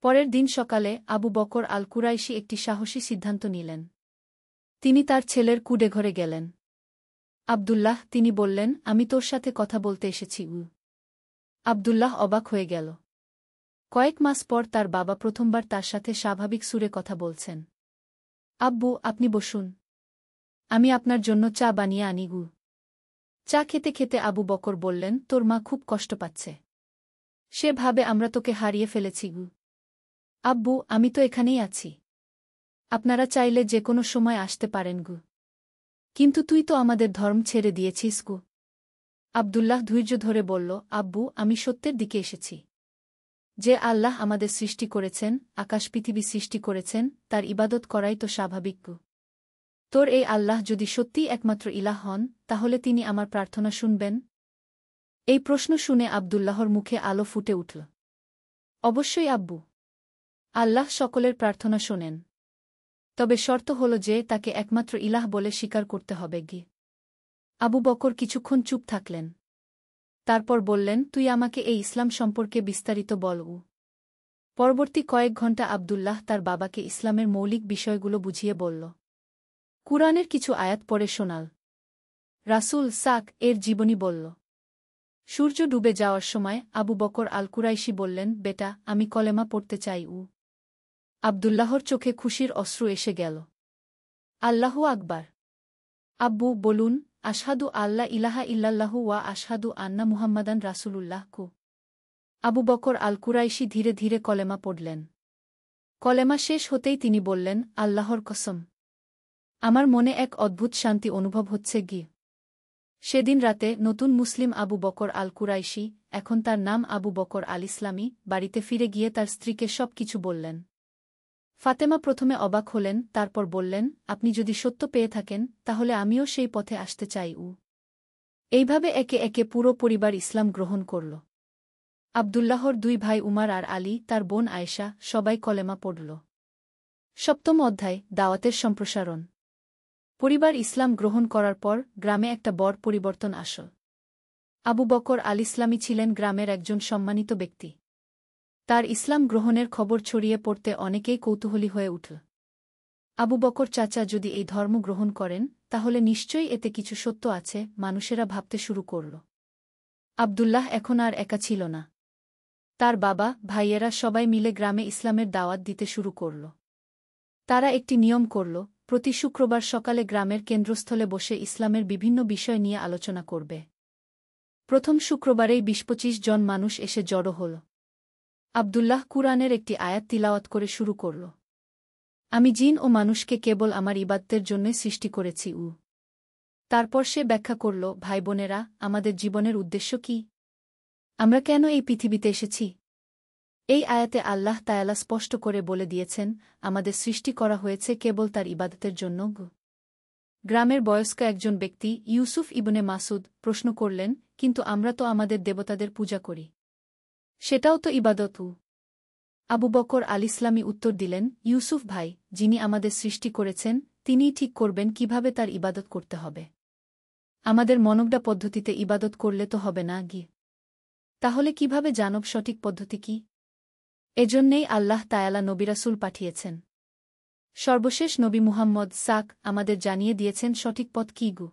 পরের দিন সকালে আবু বকর আল কুরাইশি একটি সাহসী সিদ্ধান্ত নিলেন। তিনি তার ছেলের কুঁড়েঘরে গেলেন। আবদুল্লাহ, তিনি বললেন, আমি তোর সাথে কথা বলতে এসেছি। আবদুল্লাহ অবাক হয়ে গেল। কয়েক মাস পর তার বাবা প্রথমবার তার সাথে স্বাভাবিক সুরে কথা বলছেন। আব্বু, আপনি বসুন, আমি আপনার জন্য চা বানিয়ে আনি। চা খেতে খেতে আবু বকর বললেন, তোর মা খুব কষ্ট পাচ্ছে। সে ভাবে আমরা তোকে হারিয়ে ফেলেছি। আব্বু, আমি তো এখানেই আছি। আপনারা চাইলে যে কোনো সময় আসতে পারেন গু। কিন্তু তুই তো আমাদের ধর্ম ছেড়ে দিয়েছিস গু। আব্দুল্লাহ ধৈর্য ধরে বলল, আব্বু, আমি সত্যের দিকে এসেছি। যে আল্লাহ আমাদের সৃষ্টি করেছেন, আকাশ পৃথিবী সৃষ্টি করেছেন, তার ইবাদত করাই তো স্বাভাবিক গু। তোর এই আল্লাহ যদি সত্যিই একমাত্র ইলাহ হন, তাহলে তিনি আমার প্রার্থনা শুনবেন? এই প্রশ্ন শুনে আব্দুল্লাহর মুখে আলো ফুটে উঠল। অবশ্যই আব্বু। আল্লাহ সকলের প্রার্থনা শোনেন। তবে শর্ত হল যে তাকে একমাত্র ইলাহ বলে স্বীকার করতে হবে গি। আবু বকর কিছুক্ষণ চুপ থাকলেন। তারপর বললেন, তুই আমাকে এই ইসলাম সম্পর্কে বিস্তারিত বল। পরবর্তী কয়েক ঘণ্টা আব্দুল্লাহ তার বাবাকে ইসলামের মৌলিক বিষয়গুলো বুঝিয়ে বলল। কুরআনের কিছু আয়াত পড়ে শোনাল। রাসূল সাক এর জীবনী বলল। সূর্য ডুবে যাওয়ার সময় আবু বকর আল কুরাইশি বললেন, বেটা, আমি কলেমা পড়তে চাই। আব্দুল্লাহর চোখে খুশির অশ্রু এসে গেল। আল্লাহু আকবার। আব্বু, বলুন, আশহাদু আল্লা ইলাহা ইল্লাল্লাহু ওয়া আশহাদু আন্না মুহাম্মাদান রাসূলুল্লাহ কু। আবু বকর আল কুরাইশি ধীরে ধীরে কলেমা পড়লেন। কলেমা শেষ হতেই তিনি বললেন, আল্লাহর কসম, আমার মনে এক অদ্ভুত শান্তি অনুভব হচ্ছে গি। সেদিন রাতে নতুন মুসলিম আবু বকর আল কুরাইশি, এখন তার নাম আবু বকর আল ইসলামী, বাড়িতে ফিরে গিয়ে তার স্ত্রীকে সব কিছু বললেন। ফাতেমা প্রথমে অবাক হলেন, তারপর বললেন, আপনি যদি সত্য পেয়ে থাকেন, তাহলে আমিও সেই পথে আসতে চাই। এইভাবে একে একে পুরো পরিবার ইসলাম গ্রহণ করল। আব্দুল্লাহর দুই ভাই উমার আর আলী, তার বোন আয়েশা, সবাই কলেমা পড়ল। সপ্তম অধ্যায়, দাওয়াতের সম্প্রসারণ। পরিবার ইসলাম গ্রহণ করার পর গ্রামে একটা বড় পরিবর্তন আসল। আবু বকর আল ইসলামী ছিলেন গ্রামের একজন সম্মানিত ব্যক্তি। তার ইসলাম গ্রহণের খবর ছড়িয়ে পড়তে অনেকেই কৌতূহলী হয়ে উঠল। আবু বকর চাচা যদি এই ধর্ম গ্রহণ করেন, তাহলে নিশ্চয়ই এতে কিছু সত্য আছে, মানুষেরা ভাবতে শুরু করল। আব্দুল্লাহ এখন আর একা ছিল না। তার বাবা, ভাইয়েরা সবাই মিলে গ্রামে ইসলামের দাওয়াত দিতে শুরু করল। তারা একটি নিয়ম করল, প্রতি শুক্রবার সকালে গ্রামের কেন্দ্রস্থলে বসে ইসলামের বিভিন্ন বিষয় নিয়ে আলোচনা করবে। প্রথম শুক্রবারেই ২০-২৫ জন মানুষ এসে জড়ো হল। আব্দুল্লাহ কুরআনের একটি আয়াত তিলাওয়াত করে শুরু করল। আমি জিন ও মানুষকে কেবল আমার ইবাদতের জন্যই সৃষ্টি করেছি। তারপর সে ব্যাখ্যা করল, ভাই বোনেরা, আমাদের জীবনের উদ্দেশ্য কি? আমরা কেন এই পৃথিবীতে এসেছি? এই আয়াতে আল্লাহ তায়ালা স্পষ্ট করে বলে দিয়েছেন, আমাদের সৃষ্টি করা হয়েছে কেবল তার ইবাদতের জন্য। গ্রামের বয়স্ক একজন ব্যক্তি, ইউসুফ ইবনে মাসুদ, প্রশ্ন করলেন, কিন্তু আমরা তো আমাদের দেবতাদের পূজা করি। সেটাও তো ইবাদত। আবু বকর আল ইসলামী উত্তর দিলেন, ইউসুফ ভাই, যিনি আমাদের সৃষ্টি করেছেন, তিনিই ঠিক করবেন কিভাবে তার ইবাদত করতে হবে। আমাদের মনগড়া পদ্ধতিতে ইবাদত করলে তো হবে না গি। তাহলে কিভাবে জানব সঠিক পদ্ধতি কি? এজন্যেই আল্লাহ তায়ালা নবী রাসূল পাঠিয়েছেন। সর্বশেষ নবী মুহাম্মদ সাক আমাদের জানিয়ে দিয়েছেন সঠিক পথ কি গু।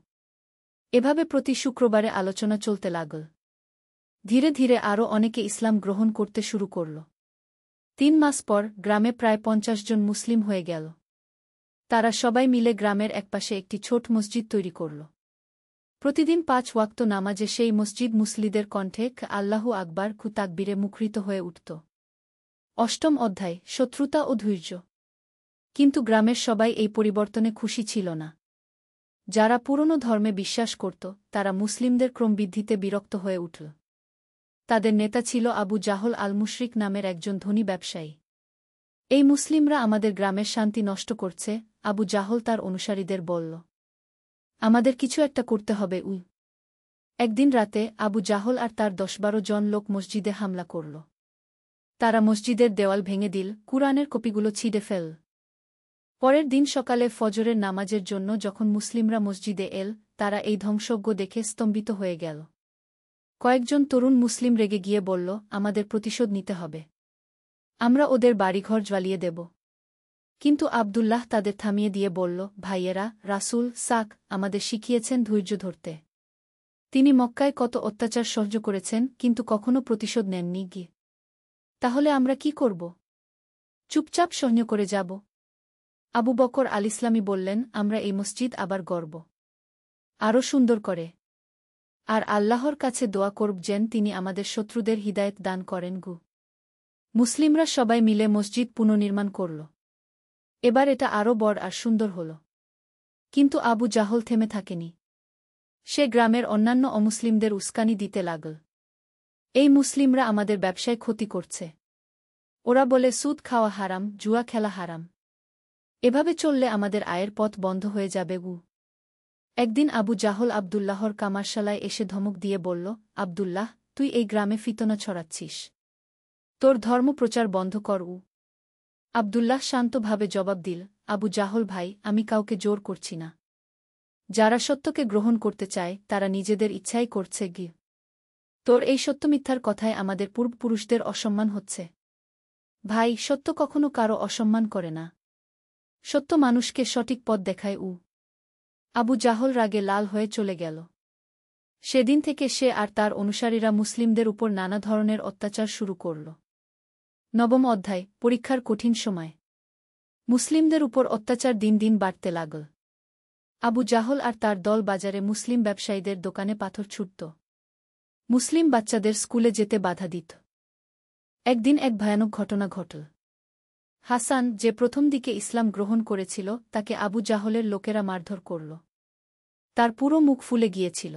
এভাবে প্রতি শুক্রবারে আলোচনা চলতে লাগল। ধীরে ধীরে আরও অনেকে ইসলাম গ্রহণ করতে শুরু করল। ৩ মাস পর গ্রামে প্রায় ৫০ জন মুসলিম হয়ে গেল। তারা সবাই মিলে গ্রামের একপাশে একটি ছোট মসজিদ তৈরি করল। প্রতিদিন ৫ ওয়াক্ত নামাজে সেই মসজিদ মুসল্লিদের কণ্ঠে আল্লাহু আকবার কু তাকবীরে মুখরিত হয়ে উঠত। অষ্টম অধ্যায়, শত্রুতা ও ধৈর্য। কিন্তু গ্রামের সবাই এই পরিবর্তনে খুশি ছিল না। যারা পুরনো ধর্মে বিশ্বাস করত, তারা মুসলিমদের ক্রমবৃদ্ধিতে বিরক্ত হয়ে উঠল। তাদের নেতা ছিল আবু জাহল আল মুশরিক নামের একজন ধনী ব্যবসায়ী। এই মুসলিমরা আমাদের গ্রামের শান্তি নষ্ট করছে, আবু জাহল তার অনুসারীদের বলল। আমাদের কিছু একটা করতে হবে। একদিন রাতে আবু জাহল আর তার ১০-১২ জন লোক মসজিদে হামলা করল। তারা মসজিদের দেওয়াল ভেঙে দিল, কুরআনের কপিগুলো ছিঁড়ে ফেল। পরের দিন সকালে ফজরের নামাজের জন্য যখন মুসলিমরা মসজিদে এল, তারা এই ধ্বংসজ্ঞ দেখে স্তম্ভিত হয়ে গেল। কয়েকজন তরুণ মুসলিম রেগে গিয়ে বলল, আমাদের প্রতিশোধ নিতে হবে। আমরা ওদের বাড়িঘর জ্বালিয়ে দেব। কিন্তু আব্দুল্লাহ তাদের থামিয়ে দিয়ে বলল, ভাইয়েরা, রাসূল সাক আমাদের শিখিয়েছেন ধৈর্য ধরতে। তিনি মক্কায় কত অত্যাচার সহ্য করেছেন, কিন্তু কখনো প্রতিশোধ নেননি গিয়ে। তাহলে আমরা কি করব? চুপচাপ সহ্য করে যাব? আবু বকর আল ইসলামী বললেন, আমরা এই মসজিদ আবার গড়ব, আরও সুন্দর করে। আর আল্লাহর কাছে দোয়া করব যেন তিনি আমাদের শত্রুদের হিদায়েত দান করেন। মুসলিমরা সবাই মিলে মসজিদ পুনর্নির্মাণ করল। এবার এটা আরও বড় আর সুন্দর হল। কিন্তু আবু জাহল থেমে থাকেনি। সে গ্রামের অন্যান্য অমুসলিমদের উস্কানি দিতে লাগল। এই মুসলিমরা আমাদের ব্যবসায় ক্ষতি করছে। ওরা বলে সুদ খাওয়া হারাম, জুয়া খেলা হারাম। এভাবে চললে আমাদের আয়ের পথ বন্ধ হয়ে যাবে। একদিন আবু জাহল আবদুল্লাহর কামারশালায় এসে ধমক দিয়ে বলল, আবদুল্লাহ, তুই এই গ্রামে ফিতনা ছড়াচ্ছিস। তোর ধর্ম প্রচার বন্ধ কর। আবদুল্লাহ শান্তভাবে জবাব দিল, আবু জাহল ভাই, আমি কাউকে জোর করছি না। যারা সত্যকে গ্রহণ করতে চায় তারা নিজেদের ইচ্ছাই করছে। তোর এই সত্যমিথ্যার কথায় আমাদের পূর্বপুরুষদের অসম্মান হচ্ছে। ভাই, সত্য কখনো কারো অসম্মান করে না। সত্য মানুষকে সঠিক পথ দেখায়। আবু জাহল রাগে লাল হয়ে চলে গেল। সেদিন থেকে সে আর তার অনুসারীরা মুসলিমদের উপর নানা ধরনের অত্যাচার শুরু করল। নবম অধ্যায়, পরীক্ষার কঠিন সময়। মুসলিমদের উপর অত্যাচার দিন দিন বাড়তে লাগল। আবু জাহল আর তার দল বাজারে মুসলিম ব্যবসায়ীদের দোকানে পাথর ছুটত। মুসলিম বাচ্চাদের স্কুলে যেতে বাধা দিত। একদিন এক ভয়ানক ঘটনা ঘটল। হাসান, যে প্রথম দিকে ইসলাম গ্রহণ করেছিল, তাকে আবু জাহলের লোকেরা মারধর করল। তার পুরো মুখ ফুলে গিয়েছিল।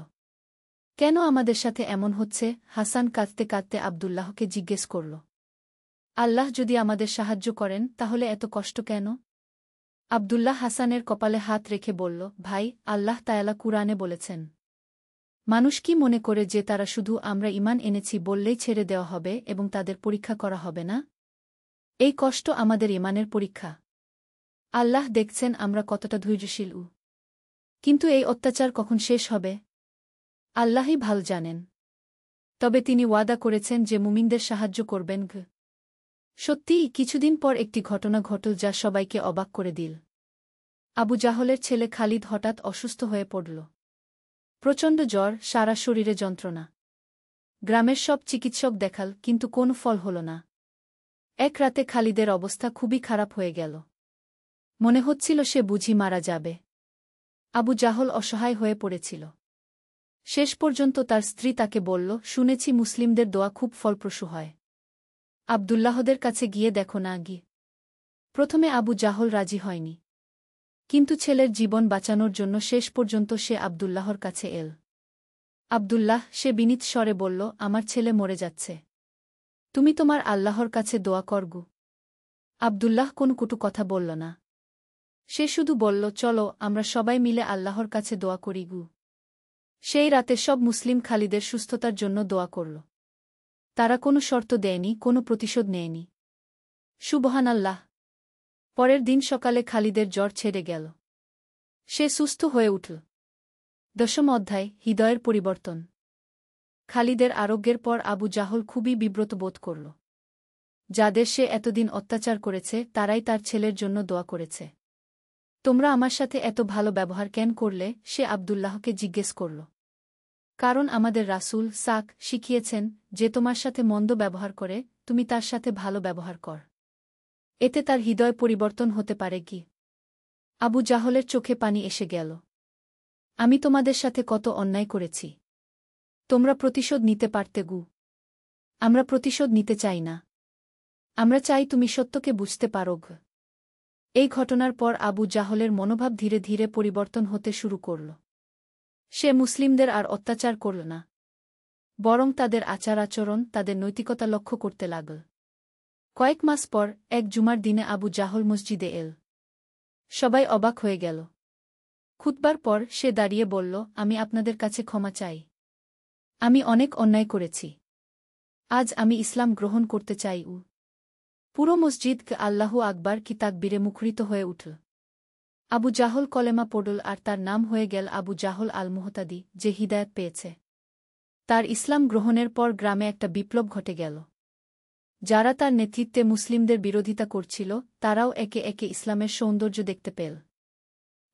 কেন আমাদের সাথে এমন হচ্ছে? হাসান কাঁদতে কাঁদতে আবদুল্লাহকে জিজ্ঞেস করল। আল্লাহ যদি আমাদের সাহায্য করেন তাহলে এত কষ্ট কেন? আবদুল্লাহ হাসানের কপালে হাত রেখে বলল, ভাই, আল্লাহ তায়ালা কুরআনে বলেছেন, মানুষ কি মনে করে যে তারা শুধু আমরা ঈমান এনেছি বললেই ছেড়ে দেওয়া হবে এবং তাদের পরীক্ষা করা হবে না? এই কষ্ট আমাদের ঈমানের পরীক্ষা। আল্লাহ দেখছেন আমরা কতটা ধৈর্যশীল। কিন্তু এই অত্যাচার কখন শেষ হবে? আল্লাহই ভাল জানেন। তবে তিনি ওয়াদা করেছেন যে মুমিনদের সাহায্য করবেন। সত্যিই কিছুদিন পর একটি ঘটনা ঘটল যা সবাইকে অবাক করে দিল। আবু জাহলের ছেলে খালিদ হঠাৎ অসুস্থ হয়ে পড়ল। প্রচণ্ড জ্বর, সারা শরীরে যন্ত্রণা। গ্রামের সব চিকিৎসক দেখাল, কিন্তু কোনো ফল হল না। এক রাতে খালিদের অবস্থা খুবই খারাপ হয়ে গেল। মনে হচ্ছিল সে বুঝি মারা যাবে। আবু জাহল অসহায় হয়ে পড়েছিল। শেষ পর্যন্ত তার স্ত্রী তাকে বলল, শুনেছি মুসলিমদের দোয়া খুব ফলপ্রসূ হয়। আবদুল্লাহদের কাছে গিয়ে দেখো না। প্রথমে আবু জাহল রাজি হয়নি, কিন্তু ছেলের জীবন বাঁচানোর জন্য শেষ পর্যন্ত সে আবদুল্লাহর কাছে এল। আবদুল্লাহ, সে বিনীত স্বরে বলল, আমার ছেলে মরে যাচ্ছে। তুমি তোমার আল্লাহর কাছে দোয়া করগু। আবদুল্লাহ কোনো কটু কথা বলল না। সে শুধু বলল, চলো আমরা সবাই মিলে আল্লাহর কাছে দোয়া করিগু। সেই রাতে সব মুসলিম খালিদের সুস্থতার জন্য দোয়া করল। তারা কোনো শর্ত দেয়নি, কোনো প্রতিশোধ নেয়নি। সুবহানাল্লাহ। পরের দিন সকালে খালিদের জ্বর ছেড়ে গেল। সে সুস্থ হয়ে উঠল। দশম অধ্যায়, হৃদয়ের পরিবর্তন। খালিদের আরোগ্যের পর আবু জাহল খুবই বিব্রত বোধ করল। যাদের সে এতদিন অত্যাচার করেছে তারাই তার ছেলের জন্য দোয়া করেছে। তোমরা আমার সাথে এত ভালো ব্যবহার কেন করলে? সে আবদুল্লাহকে জিজ্ঞেস করল। কারণ আমাদের রাসূল শিখিয়েছেন, যে তোমার সাথে মন্দ ব্যবহার করে তুমি তার সাথে ভালো ব্যবহার কর। এতে তার হৃদয় পরিবর্তন হতে পারে। আবু জাহলের চোখে পানি এসে গেল। আমি তোমাদের সাথে কত অন্যায় করেছি। তোমরা প্রতিশোধ নিতে পারতে। আমরা প্রতিশোধ নিতে চাই না। আমরা চাই তুমি সত্যকে বুঝতে পারো। এই ঘটনার পর আবু জাহলের মনোভাব ধীরে ধীরে পরিবর্তন হতে শুরু করল। সে মুসলিমদের আর অত্যাচার করল না, বরং তাদের আচার আচরণ, তাদের নৈতিকতা লক্ষ্য করতে লাগল। কয়েক মাস পর এক জুমার দিনে আবু জাহল মসজিদে এল। সবাই অবাক হয়ে গেল। খুতবার পর সে দাঁড়িয়ে বলল, আমি আপনাদের কাছে ক্ষমা চাই। আমি অনেক অন্যায় করেছি। আজ আমি ইসলাম গ্রহণ করতে চাই। পুরো মসজিদ আল্লাহু আকবার কি তাকবীরে মুখরিত হয়ে উঠল। আবু জাহল কলেমা পড়ল আর তার নাম হয়ে গেল আবু জাহল আল মুহতাদি, যে হিদায়াত পেয়েছে। তার ইসলাম গ্রহণের পর গ্রামে একটা বিপ্লব ঘটে গেল। যারা তার নেতৃত্বে মুসলিমদের বিরোধিতা করছিল তারাও একে একে ইসলামের সৌন্দর্য দেখতে পেল।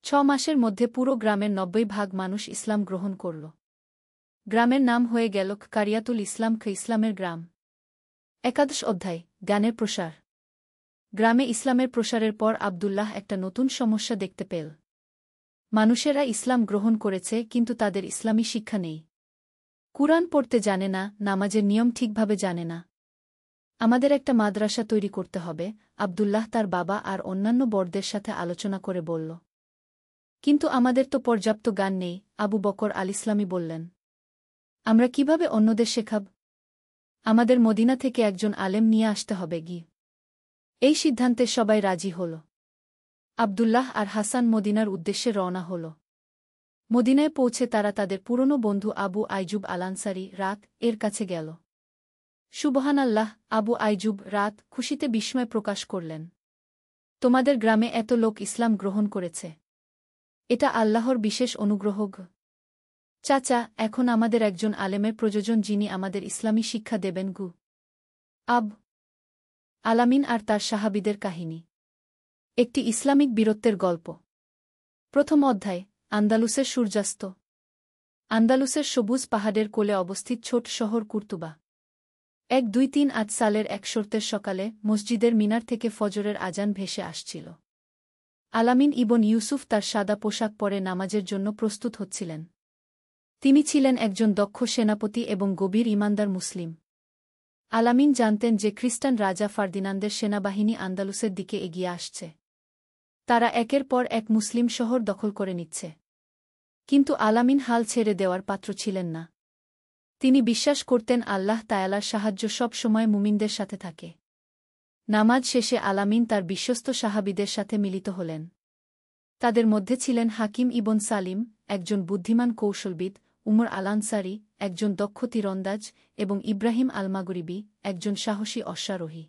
6 মাসের মধ্যে পুরো গ্রামের 90% মানুষ ইসলাম গ্রহণ করল। গ্রামের নাম হয়ে গেল কারিয়াতুল ইসলাম, ইসলামের গ্রাম। একাদশ অধ্যায়, জ্ঞানের প্রসার। গ্রামে ইসলামের প্রসারের পর আবদুল্লাহ একটা নতুন সমস্যা দেখতে পেল। মানুষেরা ইসলাম গ্রহণ করেছে, কিন্তু তাদের ইসলামী শিক্ষা নেই। কুরআন পড়তে জানে না, নামাজের নিয়ম ঠিকভাবে জানে না। আমাদের একটা মাদ্রাসা তৈরি করতে হবে, আব্দুল্লাহ তার বাবা আর অন্যান্য বড়দের সাথে আলোচনা করে বলল। কিন্তু আমাদের তো পর্যাপ্ত জ্ঞান নেই, আবু বকর আল-ইসলামী বললেন। আমরা কিভাবে অন্যদের শেখাব? আমাদের মদিনা থেকে একজন আলেম নিয়ে আসতে হবে গি। এই সিদ্ধান্তে সবাই রাজি হল। আব্দুল্লাহ আর হাসান মদিনার উদ্দেশ্যে রওনা হল। মদিনায় পৌঁছে তারা তাদের পুরনো বন্ধু আবু আইজুব আল-আনসারী রাত এর কাছে গেল। সুবহানাল্লাহ, আবু আইজুব রাত খুশিতে বিস্ময় প্রকাশ করলেন। তোমাদের গ্রামে এত লোক ইসলাম গ্রহণ করেছে। এটা আল্লাহর বিশেষ অনুগ্রহ গ। চাচা, এখন আমাদের একজন আলেমের প্রয়োজন যিনি আমাদের ইসলামী শিক্ষা দেবেন গু। আব আলামিন আর তার সাহাবীদের কাহিনী। একটি ইসলামিক বীরত্বের গল্প। প্রথম অধ্যায়, আন্দালুসের সূর্যাস্ত। আন্দালুসের সবুজ পাহাড়ের কোলে অবস্থিত ছোট শহর কুর্তুবা। ১-২-৩-৮ সালের এক শর্তের সকালে মসজিদের মিনার থেকে ফজরের আজান ভেসে আসছিল। আলামিন ইবন ইউসুফ তার সাদা পোশাক পরে নামাজের জন্য প্রস্তুত হচ্ছিলেন। তিনি ছিলেন একজন দক্ষ সেনাপতি এবং গভীর ঈমানদার মুসলিম। আলামিন জানতেন যে খ্রিস্টান রাজা ফার্দিনান্দের সেনাবাহিনী আন্দালুসের দিকে এগিয়ে আসছে। তারা একের পর এক মুসলিম শহর দখল করে নিচ্ছে। কিন্তু আলামিন হাল ছেড়ে দেওয়ার পাত্র ছিলেন না। তিনি বিশ্বাস করতেন আল্লাহ তায়ালার সাহায্য সব সময় মুমিনদের সাথে থাকে। নামাজ শেষে আলামিন তার বিশ্বস্ত সাহাবীদের সাথে মিলিত হলেন। তাদের মধ্যে ছিলেন হাকিম ইবন সালিম, একজন বুদ্ধিমান কৌশলবিদ, উমর আল-আনসারী, একজন দক্ষ তীরন্দাজ, এবং ইব্রাহিম আল-মাগরিবি, একজন সাহসী অশ্বারোহী।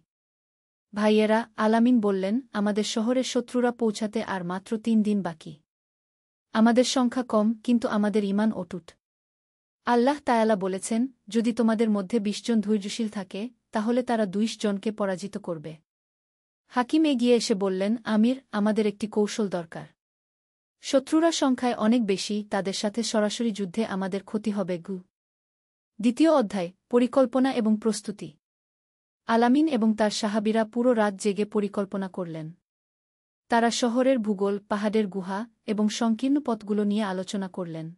ভাইয়েরা, আলামিন বললেন, আমাদের শহরের শত্রুরা পৌঁছাতে আর মাত্র ৩ দিন বাকি। আমাদের সংখ্যা কম, কিন্তু আমাদের ঈমান অটুট। আল্লাহ তায়ালা বলেছেন, যদি তোমাদের মধ্যে ২০ জন ধৈর্যশীল থাকে, তাহলে তারা ২০ জনকে পরাজিত করবে। হাকিম এগিয়ে এসে বললেন, আমির, আমাদের একটি কৌশল দরকার। শত্রুরা সংখ্যায় অনেক বেশি, তাদের সাথে সরাসরি যুদ্ধে আমাদের ক্ষতি হবে গু। দ্বিতীয় অধ্যায়, পরিকল্পনা এবং প্রস্তুতি। আলামিন এবং তার সাহাবীরা পুরো রাত জেগে পরিকল্পনা করলেন। তারা শহরের ভূগোল, পাহাড়ের গুহা এবং সংকীর্ণ পথগুলো নিয়ে আলোচনা করলেন।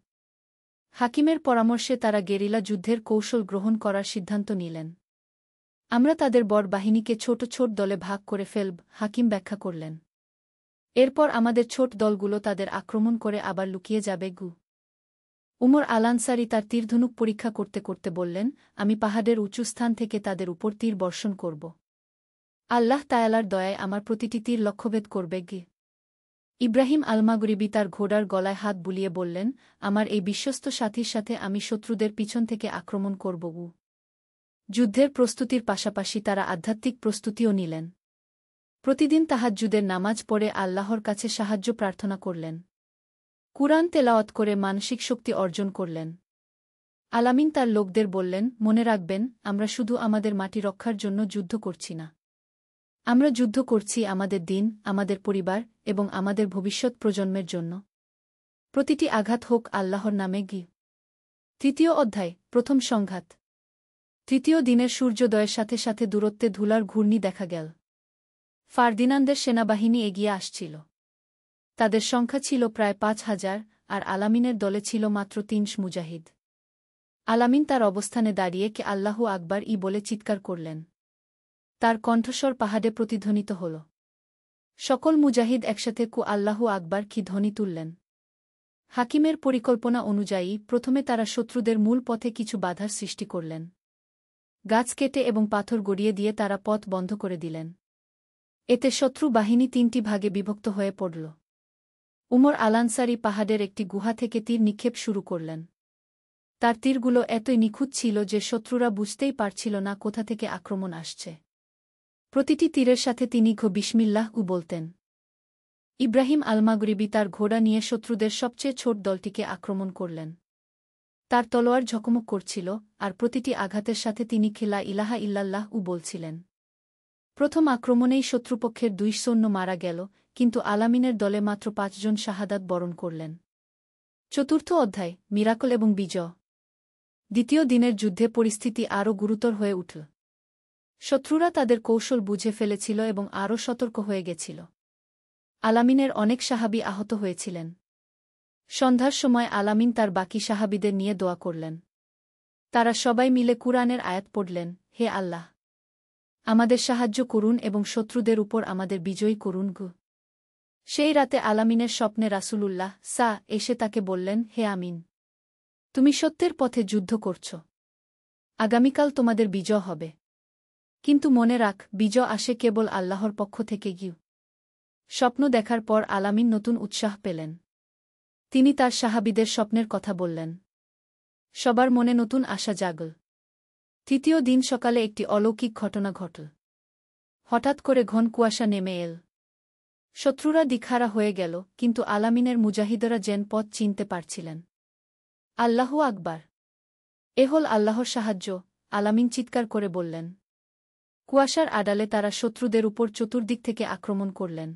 হাকিমের পরামর্শে তারা গেরিলা যুদ্ধের কৌশল গ্রহণ করার সিদ্ধান্ত নিলেন। আমরা তাদের বড় বাহিনীকে ছোট ছোট দলে ভাগ করে ফেলব, হাকিম ব্যাখ্যা করলেন। এরপর আমাদের ছোট দলগুলো তাদের আক্রমণ করে আবার লুকিয়ে যাবে গু। উমর আল-আনসারী তার তীরধনুক পরীক্ষা করতে করতে বললেন, আমি পাহাড়ের উঁচু স্থান থেকে তাদের উপর তীর বর্ষণ করব। আল্লাহ তায়ালার দয়ায় আমার প্রতিটি তীর লক্ষ্যভেদ করবে গি। ইব্রাহিম আল-মাগরিবি তার ঘোড়ার গলায় হাত বুলিয়ে বললেন, আমার এই বিশ্বস্ত সাথীর সাথে আমি শত্রুদের পিছন থেকে আক্রমণ করব গু। যুদ্ধের প্রস্তুতির পাশাপাশি তারা আধ্যাত্মিক প্রস্তুতিও নিলেন। প্রতিদিন তাহাজ্জুদের নামাজ পড়ে আল্লাহর কাছে সাহায্য প্রার্থনা করলেন। কুরআন তেলাওয়াত করে মানসিক শক্তি অর্জন করলেন। আলামিন তার লোকদের বললেন, মনে রাখবেন, আমরা শুধু আমাদের মাটি রক্ষার জন্য যুদ্ধ করছি না। আমরা যুদ্ধ করছি আমাদের দিন, আমাদের পরিবার এবং আমাদের ভবিষ্যৎ প্রজন্মের জন্য। প্রতিটি আঘাত হোক আল্লাহর নামে গি। তৃতীয় অধ্যায়, প্রথম সংঘাত। তৃতীয় দিনের সূর্যোদয়ের সাথে সাথে দূরত্বে ধুলার ঘূর্ণি দেখা গেল। ফার্দিনান্দের সেনাবাহিনী এগিয়ে আসছিল। তাদের সংখ্যা ছিল প্রায় ৫,০০০, আর আলামিনের দলে ছিল মাত্র ৩০ মুজাহিদ। আলামিন তার অবস্থানে দাঁড়িয়ে কে আল্লাহু আকবার বলে চিৎকার করলেন। তার কণ্ঠস্বর পাহাড়ে প্রতিধ্বনিত হল। সকল মুজাহিদ একসাথে কু আল্লাহু আকবার কি ধ্বনি তুললেন। হাকিমের পরিকল্পনা অনুযায়ী প্রথমে তারা শত্রুদের মূল পথে কিছু বাধার সৃষ্টি করলেন। গাছ কেটে এবং পাথর গড়িয়ে দিয়ে তারা পথ বন্ধ করে দিলেন। এতে শত্রু বাহিনী ৩টি ভাগে বিভক্ত হয়ে পড়ল। উমর আল-আনসারী পাহাড়ের একটি গুহা থেকে তীর নিক্ষেপ শুরু করলেন। তার তীরগুলো এতই নিখুঁত ছিল যে শত্রুরা বুঝতেই পারছিল না কোথা থেকে আক্রমণ আসছে। প্রতিটি তীরের সাথে তিনি বিসমিল্লাহ বলতেন। ইব্রাহিম আল-মাগরিবি তার ঘোড়া নিয়ে শত্রুদের সবচেয়ে ছোট দলটিকে আক্রমণ করলেন। তার তলোয়ার ঝকমক করছিল, আর প্রতিটি আঘাতের সাথে তিনি লা ইলাহা ইল্লাল্লাহ বলছিলেন। প্রথম আক্রমণেই শত্রুপক্ষের ২ সৈন্য মারা গেল, কিন্তু আলামিনের দলে মাত্র ৫ জন শাহাদাত বরণ করলেন। চতুর্থ অধ্যায়, মিরাকল এবং বিজয়। দ্বিতীয় দিনের যুদ্ধে পরিস্থিতি আরও গুরুতর হয়ে উঠল। শত্রুরা তাদের কৌশল বুঝে ফেলেছিল এবং আরও সতর্ক হয়ে গেছিল। আলামিনের অনেক সাহাবী আহত হয়েছিলেন। সন্ধ্যার সময় আলামিন তার বাকি সাহাবীদের নিয়ে দোয়া করলেন। তারা সবাই মিলে কুরআনের আয়াত পড়লেন, হে আল্লাহ! আমাদের সাহায্য করুন এবং শত্রুদের উপর আমাদের বিজয়ী করুন গু। সেই রাতে আলামিনের স্বপ্নে রাসূলুল্লাহ এসে তাকে বললেন, হে আমিন, তুমি সত্যের পথে যুদ্ধ করছ। আগামীকাল তোমাদের বিজয় হবে। কিন্তু মনে রাখ, বিজয় আসে কেবল আল্লাহর পক্ষ থেকে গিয়ে। স্বপ্ন দেখার পর আলামিন নতুন উৎসাহ পেলেন। তিনি তার সাহাবীদের স্বপ্নের কথা বললেন। সবার মনে নতুন আশা জাগল। তৃতীয় দিন সকালে একটি অলৌকিক ঘটনা ঘটল। হঠাৎ করে ঘন কুয়াশা নেমে এল। শত্রুরা দিখারা হয়ে গেল, কিন্তু আলামিনের মুজাহিদরা যেন পথ চিনতে পারছিলেন। আল্লাহু আকবার! এ হল আল্লাহর সাহায্য, আলামিন চিৎকার করে বললেন। কুয়াশার আড়ালে তারা শত্রুদের উপর চতুর্দিক থেকে আক্রমণ করলেন।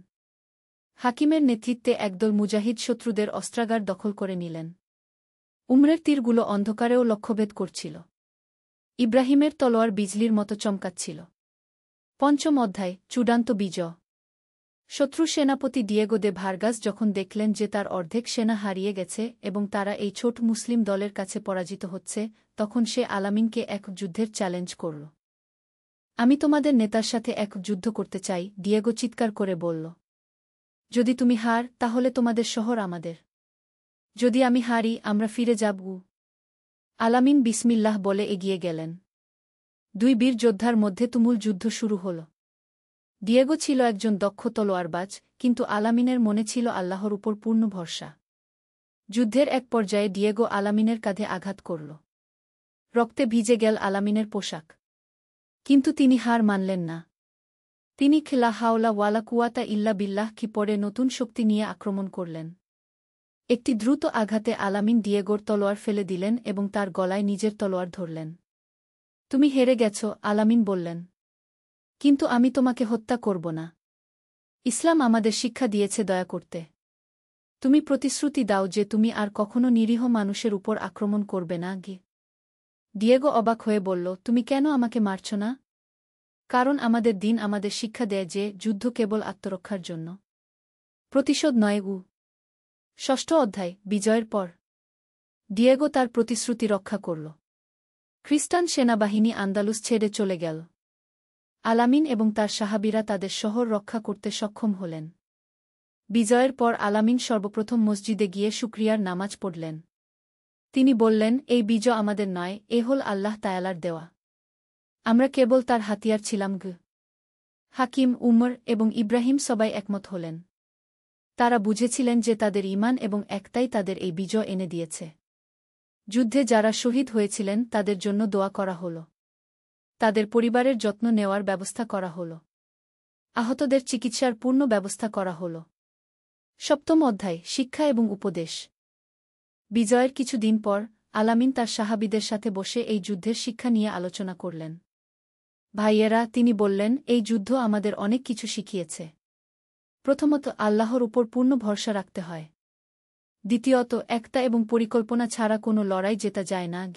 হাকিমের নেতৃত্বে একদল মুজাহিদ শত্রুদের অস্ত্রাগার দখল করে নিলেন। উমরের তীরগুলো অন্ধকারেও লক্ষ্যভেদ করছিল। ইব্রাহিমের তলোয়ার বিজলির মতো চমকাচ্ছিল। পঞ্চম অধ্যায়, চূড়ান্ত বিজয়। শত্রু সেনাপতি ডিয়েগো দে ভার্গাস যখন দেখলেন যে তার অর্ধেক সেনা হারিয়ে গেছে এবং তারা এই ছোট মুসলিম দলের কাছে পরাজিত হচ্ছে, তখন সে আলামিনকে এক যুদ্ধের চ্যালেঞ্জ করল। আমি তোমাদের নেতার সাথে এক যুদ্ধ করতে চাই, ডিয়েগো চিৎকার করে বলল। যদি তুমি হার, তাহলে তোমাদের শহর আমাদের। যদি আমি হারি, আমরা ফিরে যাব। আলামিন বিসমিল্লাহ বলে এগিয়ে গেলেন। দুই বীর যোদ্ধার মধ্যে তুমুল যুদ্ধ শুরু হল। ডিয়েগো ছিল একজন দক্ষ তলোয়ারবাজ, কিন্তু আলামিনের মনে ছিল আল্লাহর উপর পূর্ণ ভরসা। যুদ্ধের এক পর্যায়ে ডিয়েগো আলামিনের কাঁধে আঘাত করল। রক্তে ভিজে গেল আলামিনের পোশাক। কিন্তু তিনি হার মানলেন না। তিনি লা হাওলা ওয়ালা কুওয়াতা ইল্লা বিল্লাহ কি পড়ে নতুন শক্তি নিয়ে আক্রমণ করলেন। একটি দ্রুত আঘাতে আলামিন ডিয়েগোর তলোয়ার ফেলে দিলেন এবং তার গলায় নিজের তলোয়ার ধরলেন। তুমি হেরে গেছ, আলামিন বললেন। কিন্তু আমি তোমাকে হত্যা করব না। ইসলাম আমাদের শিক্ষা দিয়েছে দয়া করতে। তুমি প্রতিশ্রুতি দাও যে তুমি আর কখনো নিরীহ মানুষের উপর আক্রমণ করবে না। ডিয়েগো অবাক হয়ে বলল, তুমি কেন আমাকে মারছ না? কারণ আমাদের দিন আমাদের শিক্ষা দেয় যে যুদ্ধ কেবল আত্মরক্ষার জন্য, প্রতিশোধ নয়। ষষ্ঠ অধ্যায়, বিজয়ের পর। ডিয়েগো তার প্রতিশ্রুতি রক্ষা করল। খ্রিস্টান সেনাবাহিনী আন্দালুস ছেড়ে চলে গেল। আলামিন এবং তার সাহাবীরা তাদের শহর রক্ষা করতে সক্ষম হলেন। বিজয়ের পর আলামিন সর্বপ্রথম মসজিদে গিয়ে শুকরিয়ার নামাজ পড়লেন। তিনি বললেন, এই বিজয় আমাদের নয়, এ হল আল্লাহ তায়ালার দেওয়া। আমরা কেবল তার হাতিয়ার ছিলাম। হাকিম, উমর এবং ইব্রাহিম সবাই একমত হলেন। তারা বুঝেছিলেন যে তাদের ঈমান এবং একতাই তাদের এই বিজয় এনে দিয়েছে। যুদ্ধে যারা শহীদ হয়েছিলেন তাদের জন্য দোয়া করা হল। তাদের পরিবারের যত্ন নেওয়ার ব্যবস্থা করা হল। আহতদের চিকিৎসার পূর্ণ ব্যবস্থা করা হল। সপ্তম অধ্যায়, শিক্ষা এবং উপদেশ। বিজয়ের কিছু দিন পর আলামিন তার সাহাবীদের সাথে বসে এই যুদ্ধের শিক্ষা নিয়ে আলোচনা করলেন। ভাইয়েরা, তিনি বললেন, এই যুদ্ধ আমাদের অনেক কিছু শিখিয়েছে। প্রথমত, আল্লাহর উপর পূর্ণ ভরসা রাখতে হয়। দ্বিতীয়ত, একতা এবং পরিকল্পনা ছাড়া কোনো লড়াই জেতা যায় না।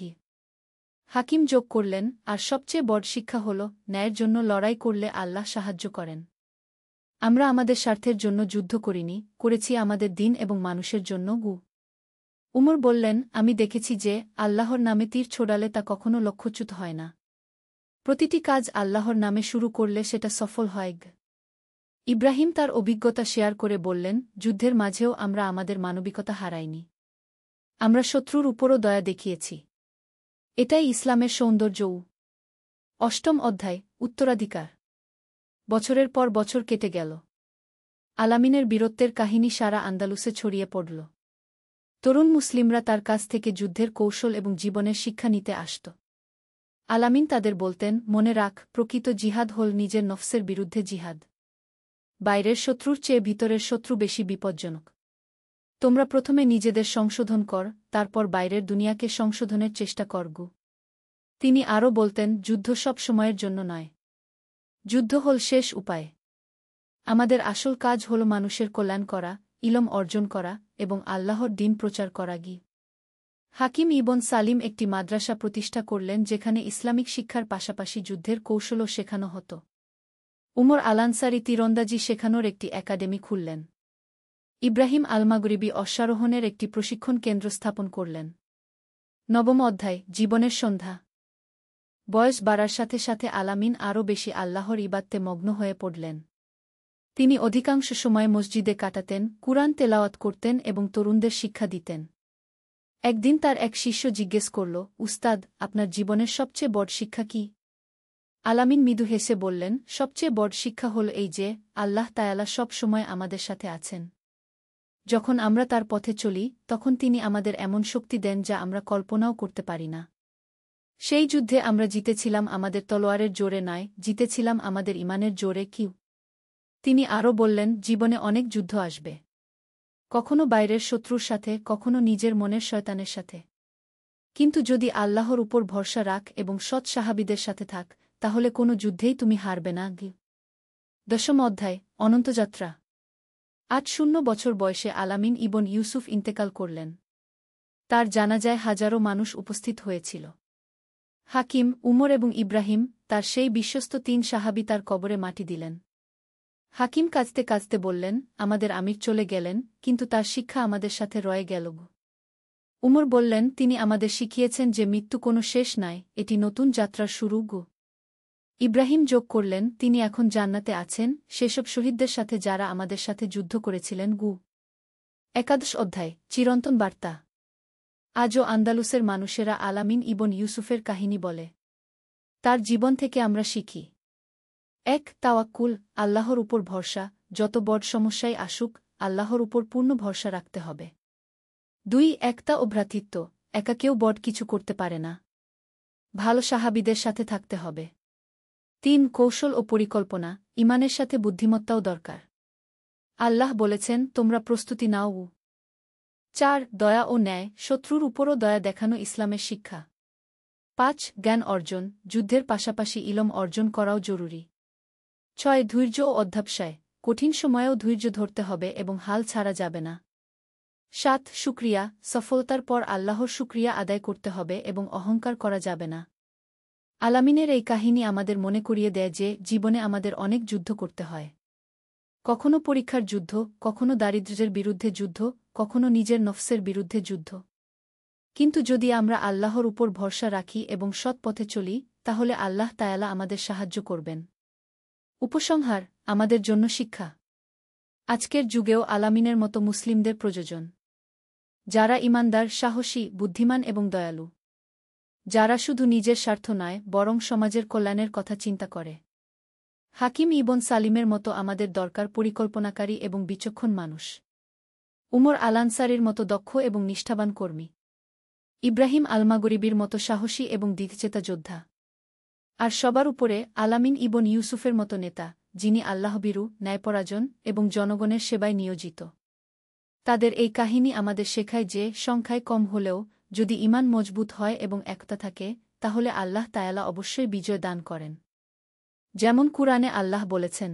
হাকিম যোগ করলেন, আর সবচেয়ে বড় শিক্ষা হল, ন্যায়ের জন্য লড়াই করলে আল্লাহ সাহায্য করেন। আমরা আমাদের স্বার্থের জন্য যুদ্ধ করিনি, করেছি আমাদের দিন এবং মানুষের জন্য। উমর বললেন, আমি দেখেছি যে আল্লাহর নামে তীর ছোড়ালে তা কখনো লক্ষ্যচ্যুত হয় না। প্রতিটি কাজ আল্লাহর নামে শুরু করলে সেটা সফল হয়। ইব্রাহিম তার অভিজ্ঞতা শেয়ার করে বললেন, যুদ্ধের মাঝেও আমরা আমাদের মানবিকতা হারাইনি। আমরা শত্রুর উপরও দয়া দেখিয়েছি। এটাই ইসলামের সৌন্দর্য। অষ্টম অধ্যায়, উত্তরাধিকার। বছরের পর বছর কেটে গেল। আলামিনের বীরত্বের কাহিনী সারা আন্দালুসে ছড়িয়ে পড়ল। তরুণ মুসলিমরা তার কাছ থেকে যুদ্ধের কৌশল এবং জীবনের শিক্ষা নিতে আসত। আলামিন তাদের বলতেন, মনে রাখ, প্রকৃত জিহাদ হল নিজের নফসের বিরুদ্ধে জিহাদ। বাইরের শত্রুর চেয়ে ভিতরের শত্রু বেশি বিপজ্জনক। তোমরা প্রথমে নিজেদের সংশোধন কর, তারপর বাইরের দুনিয়াকে সংশোধনের চেষ্টা করগু। তিনি আরও বলতেন, যুদ্ধ সব সময়ের জন্য নয়। যুদ্ধ হল শেষ উপায়। আমাদের আসল কাজ হল মানুষের কল্যাণ করা, ইলম অর্জন করা এবং আল্লাহর দ্বীন প্রচার করা। হাকিম ইবন সালিম একটি মাদ্রাসা প্রতিষ্ঠা করলেন যেখানে ইসলামিক শিক্ষার পাশাপাশি যুদ্ধের কৌশলও শেখানো হতো। উমর আলানসারি তীরন্দাজি শেখানোর একটি একাডেমি খুললেন। ইব্রাহিম আলমাগরিবি অশ্বারোহণের একটি প্রশিক্ষণ কেন্দ্র স্থাপন করলেন। নবম অধ্যায়, জীবনের সন্ধ্যা। বয়স বাড়ার সাথে সাথে আলামিন আরও বেশি আল্লাহর ইবাদতে মগ্ন হয়ে পড়লেন। তিনি অধিকাংশ সময় মসজিদে কাটাতেন, কুরআন তেলাওয়াত করতেন এবং তরুণদের শিক্ষা দিতেন। একদিন তার এক শিষ্য জিজ্ঞেস করল, উস্তাদ, আপনার জীবনের সবচেয়ে বড় শিক্ষা কি? আলামিন মৃদু হেসে বললেন, সবচেয়ে বড় শিক্ষা হল এই যে, আল্লাহ তায়ালা সব সময় আমাদের সাথে আছেন। যখন আমরা তার পথে চলি, তখন তিনি আমাদের এমন শক্তি দেন যা আমরা কল্পনাও করতে পারি না। সেই যুদ্ধে আমরা জিতেছিলাম আমাদের তলোয়ারের জোরে নয়, জিতেছিলাম আমাদের ইমানের জোরে। কিউ তিনি আরও বললেন, জীবনে অনেক যুদ্ধ আসবে। কখনো বাইরের শত্রুর সাথে, কখনো নিজের মনের শয়তানের সাথে। কিন্তু যদি আল্লাহর উপর ভরসা রাখ এবং সৎ সাহাবীদের সাথে থাক, তাহলে কোনো যুদ্ধেই তুমি হারবে না। 10ম অধ্যায়, অনন্তযাত্রা। 8 বছর বয়সে আলামিন ইবন ইউসুফ ইন্তেকাল করলেন। তার জানাজায় হাজারো মানুষ উপস্থিত হয়েছিল। হাকিম, উমর এবং ইব্রাহিম, তার সেই বিশ্বস্ত 3 সাহাবী তার কবরে মাটি দিলেন। হাকিম কাঁদতে কাঁদতে বললেন, আমাদের আমির চলে গেলেন, কিন্তু তার শিক্ষা আমাদের সাথে রয়ে গেল। উমর বললেন, তিনি আমাদের শিখিয়েছেন যে মৃত্যু কোনো শেষ নয়, এটি নতুন যাত্রার শুরু। ইব্রাহিম যোগ করলেন, তিনি এখন জান্নাতে আছেন, সেসব শহীদদের সাথে যারা আমাদের সাথে যুদ্ধ করেছিলেন। একাদশ অধ্যায়, চিরন্তন বার্তা। আজও আন্দালুসের মানুষেরা আলামিন ইবন ইউসুফের কাহিনী বলে। তার জীবন থেকে আমরা শিখি: 1. তাওয়াক্কুল, আল্লাহর উপর ভরসা, যত বড় সমস্যাই আসুক, আল্লাহর উপর পূর্ণ ভরসা রাখতে হবে। 2. একতা ও ভ্রাতৃত্ব, একা কেউ বড় কিছু করতে পারে না। ভালো সাহাবীদের সাথে থাকতে হবে। 3. কৌশল ও পরিকল্পনা, ইমানের সাথে বুদ্ধিমত্তাও দরকার। আল্লাহ বলেছেন, তোমরা প্রস্তুতি নাও। 4. দয়া ও ন্যায়, শত্রুর উপরও দয়া দেখানো ইসলামের শিক্ষা। 5. জ্ঞান অর্জন, যুদ্ধের পাশাপাশি ইলম অর্জন করাও জরুরি। 6. ধৈর্য ও অধ্যবসায়, কঠিন সময়েও ধৈর্য ধরতে হবে এবং হাল ছাড়া যাবে না। 7. শুকরিয়া, সফলতার পর আল্লাহর শুকরিয়া আদায় করতে হবে এবং অহংকার করা যাবে না। আলামিনের এই কাহিনী আমাদের মনে করিয়ে দেয় যে জীবনে আমাদের অনেক যুদ্ধ করতে হয়। কখনো পরীক্ষার যুদ্ধ, কখনো দারিদ্র্যের বিরুদ্ধে যুদ্ধ, কখনো নিজের নফসের বিরুদ্ধে যুদ্ধ। কিন্তু যদি আমরা আল্লাহর উপর ভরসা রাখি এবং সৎ পথে চলি, তাহলে আল্লাহ তায়ালা আমাদের সাহায্য করবেন। উপসংহার, আমাদের জন্য শিক্ষা। আজকের যুগেও আলামিনের মতো মুসলিমদের প্রয়োজন, যারা ঈমানদার, সাহসী, বুদ্ধিমান এবং দয়ালু। যারা শুধু নিজের স্বার্থ নয়, বরং সমাজের কল্যাণের কথা চিন্তা করে। হাকিম ইবন সালিমের মতো আমাদের দরকার পরিকল্পনাকারী এবং বিচক্ষণ মানুষ। উমর আলানসারির মতো দক্ষ এবং নিষ্ঠাবান কর্মী। ইব্রাহিম আলমাগরিবির মতো সাহসী এবং দৃঢ়চেতা যোদ্ধা। আর সবার উপরে আলামিন ইবন ইউসুফের মতো নেতা, যিনি আল্লাহভীরু, ন্যায়পরায়ণ এবং জনগণের সেবায় নিয়োজিত। তাদের এই কাহিনী আমাদের শেখায় যে সংখ্যায় কম হলেও যদি ঈমান মজবুত হয় এবং একতা থাকে, তাহলে আল্লাহ তায়ালা অবশ্যই বিজয় দান করেন। যেমন কুরআনে আল্লাহ বলেছেন,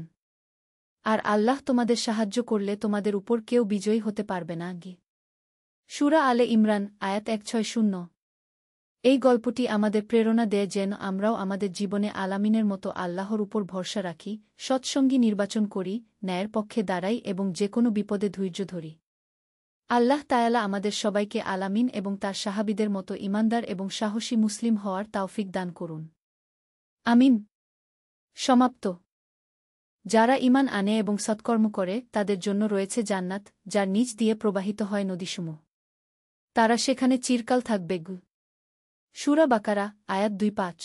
আর আল্লাহ তোমাদের সাহায্য করলে তোমাদের উপর কেউ বিজয়ী হতে পারবে না। সূরা আলে ইমরান, আয়াত 160। এই গল্পটি আমাদের প্রেরণা দেয় যেন আমরাও আমাদের জীবনে আলামিনের মতো আল্লাহর উপর ভরসা রাখি, সৎসঙ্গী নির্বাচন করি, ন্যায়ের পক্ষে দাঁড়াই এবং যে কোনো বিপদে ধৈর্য ধরি। আল্লাহ তায়ালা আমাদের সবাইকে আলামিন এবং তার সাহাবীদের মতো ঈমানদার এবং সাহসী মুসলিম হওয়ার তাওফিক দান করুন। আমিন। সমাপ্ত। যারা ঈমান আনে এবং সৎকর্ম করে, তাদের জন্য রয়েছে জান্নাত, যার নিচ দিয়ে প্রবাহিত হয় নদীসমূহ। তারা সেখানে চিরকাল থাকবে। সূরা বাকারা, আয়াত 2-5।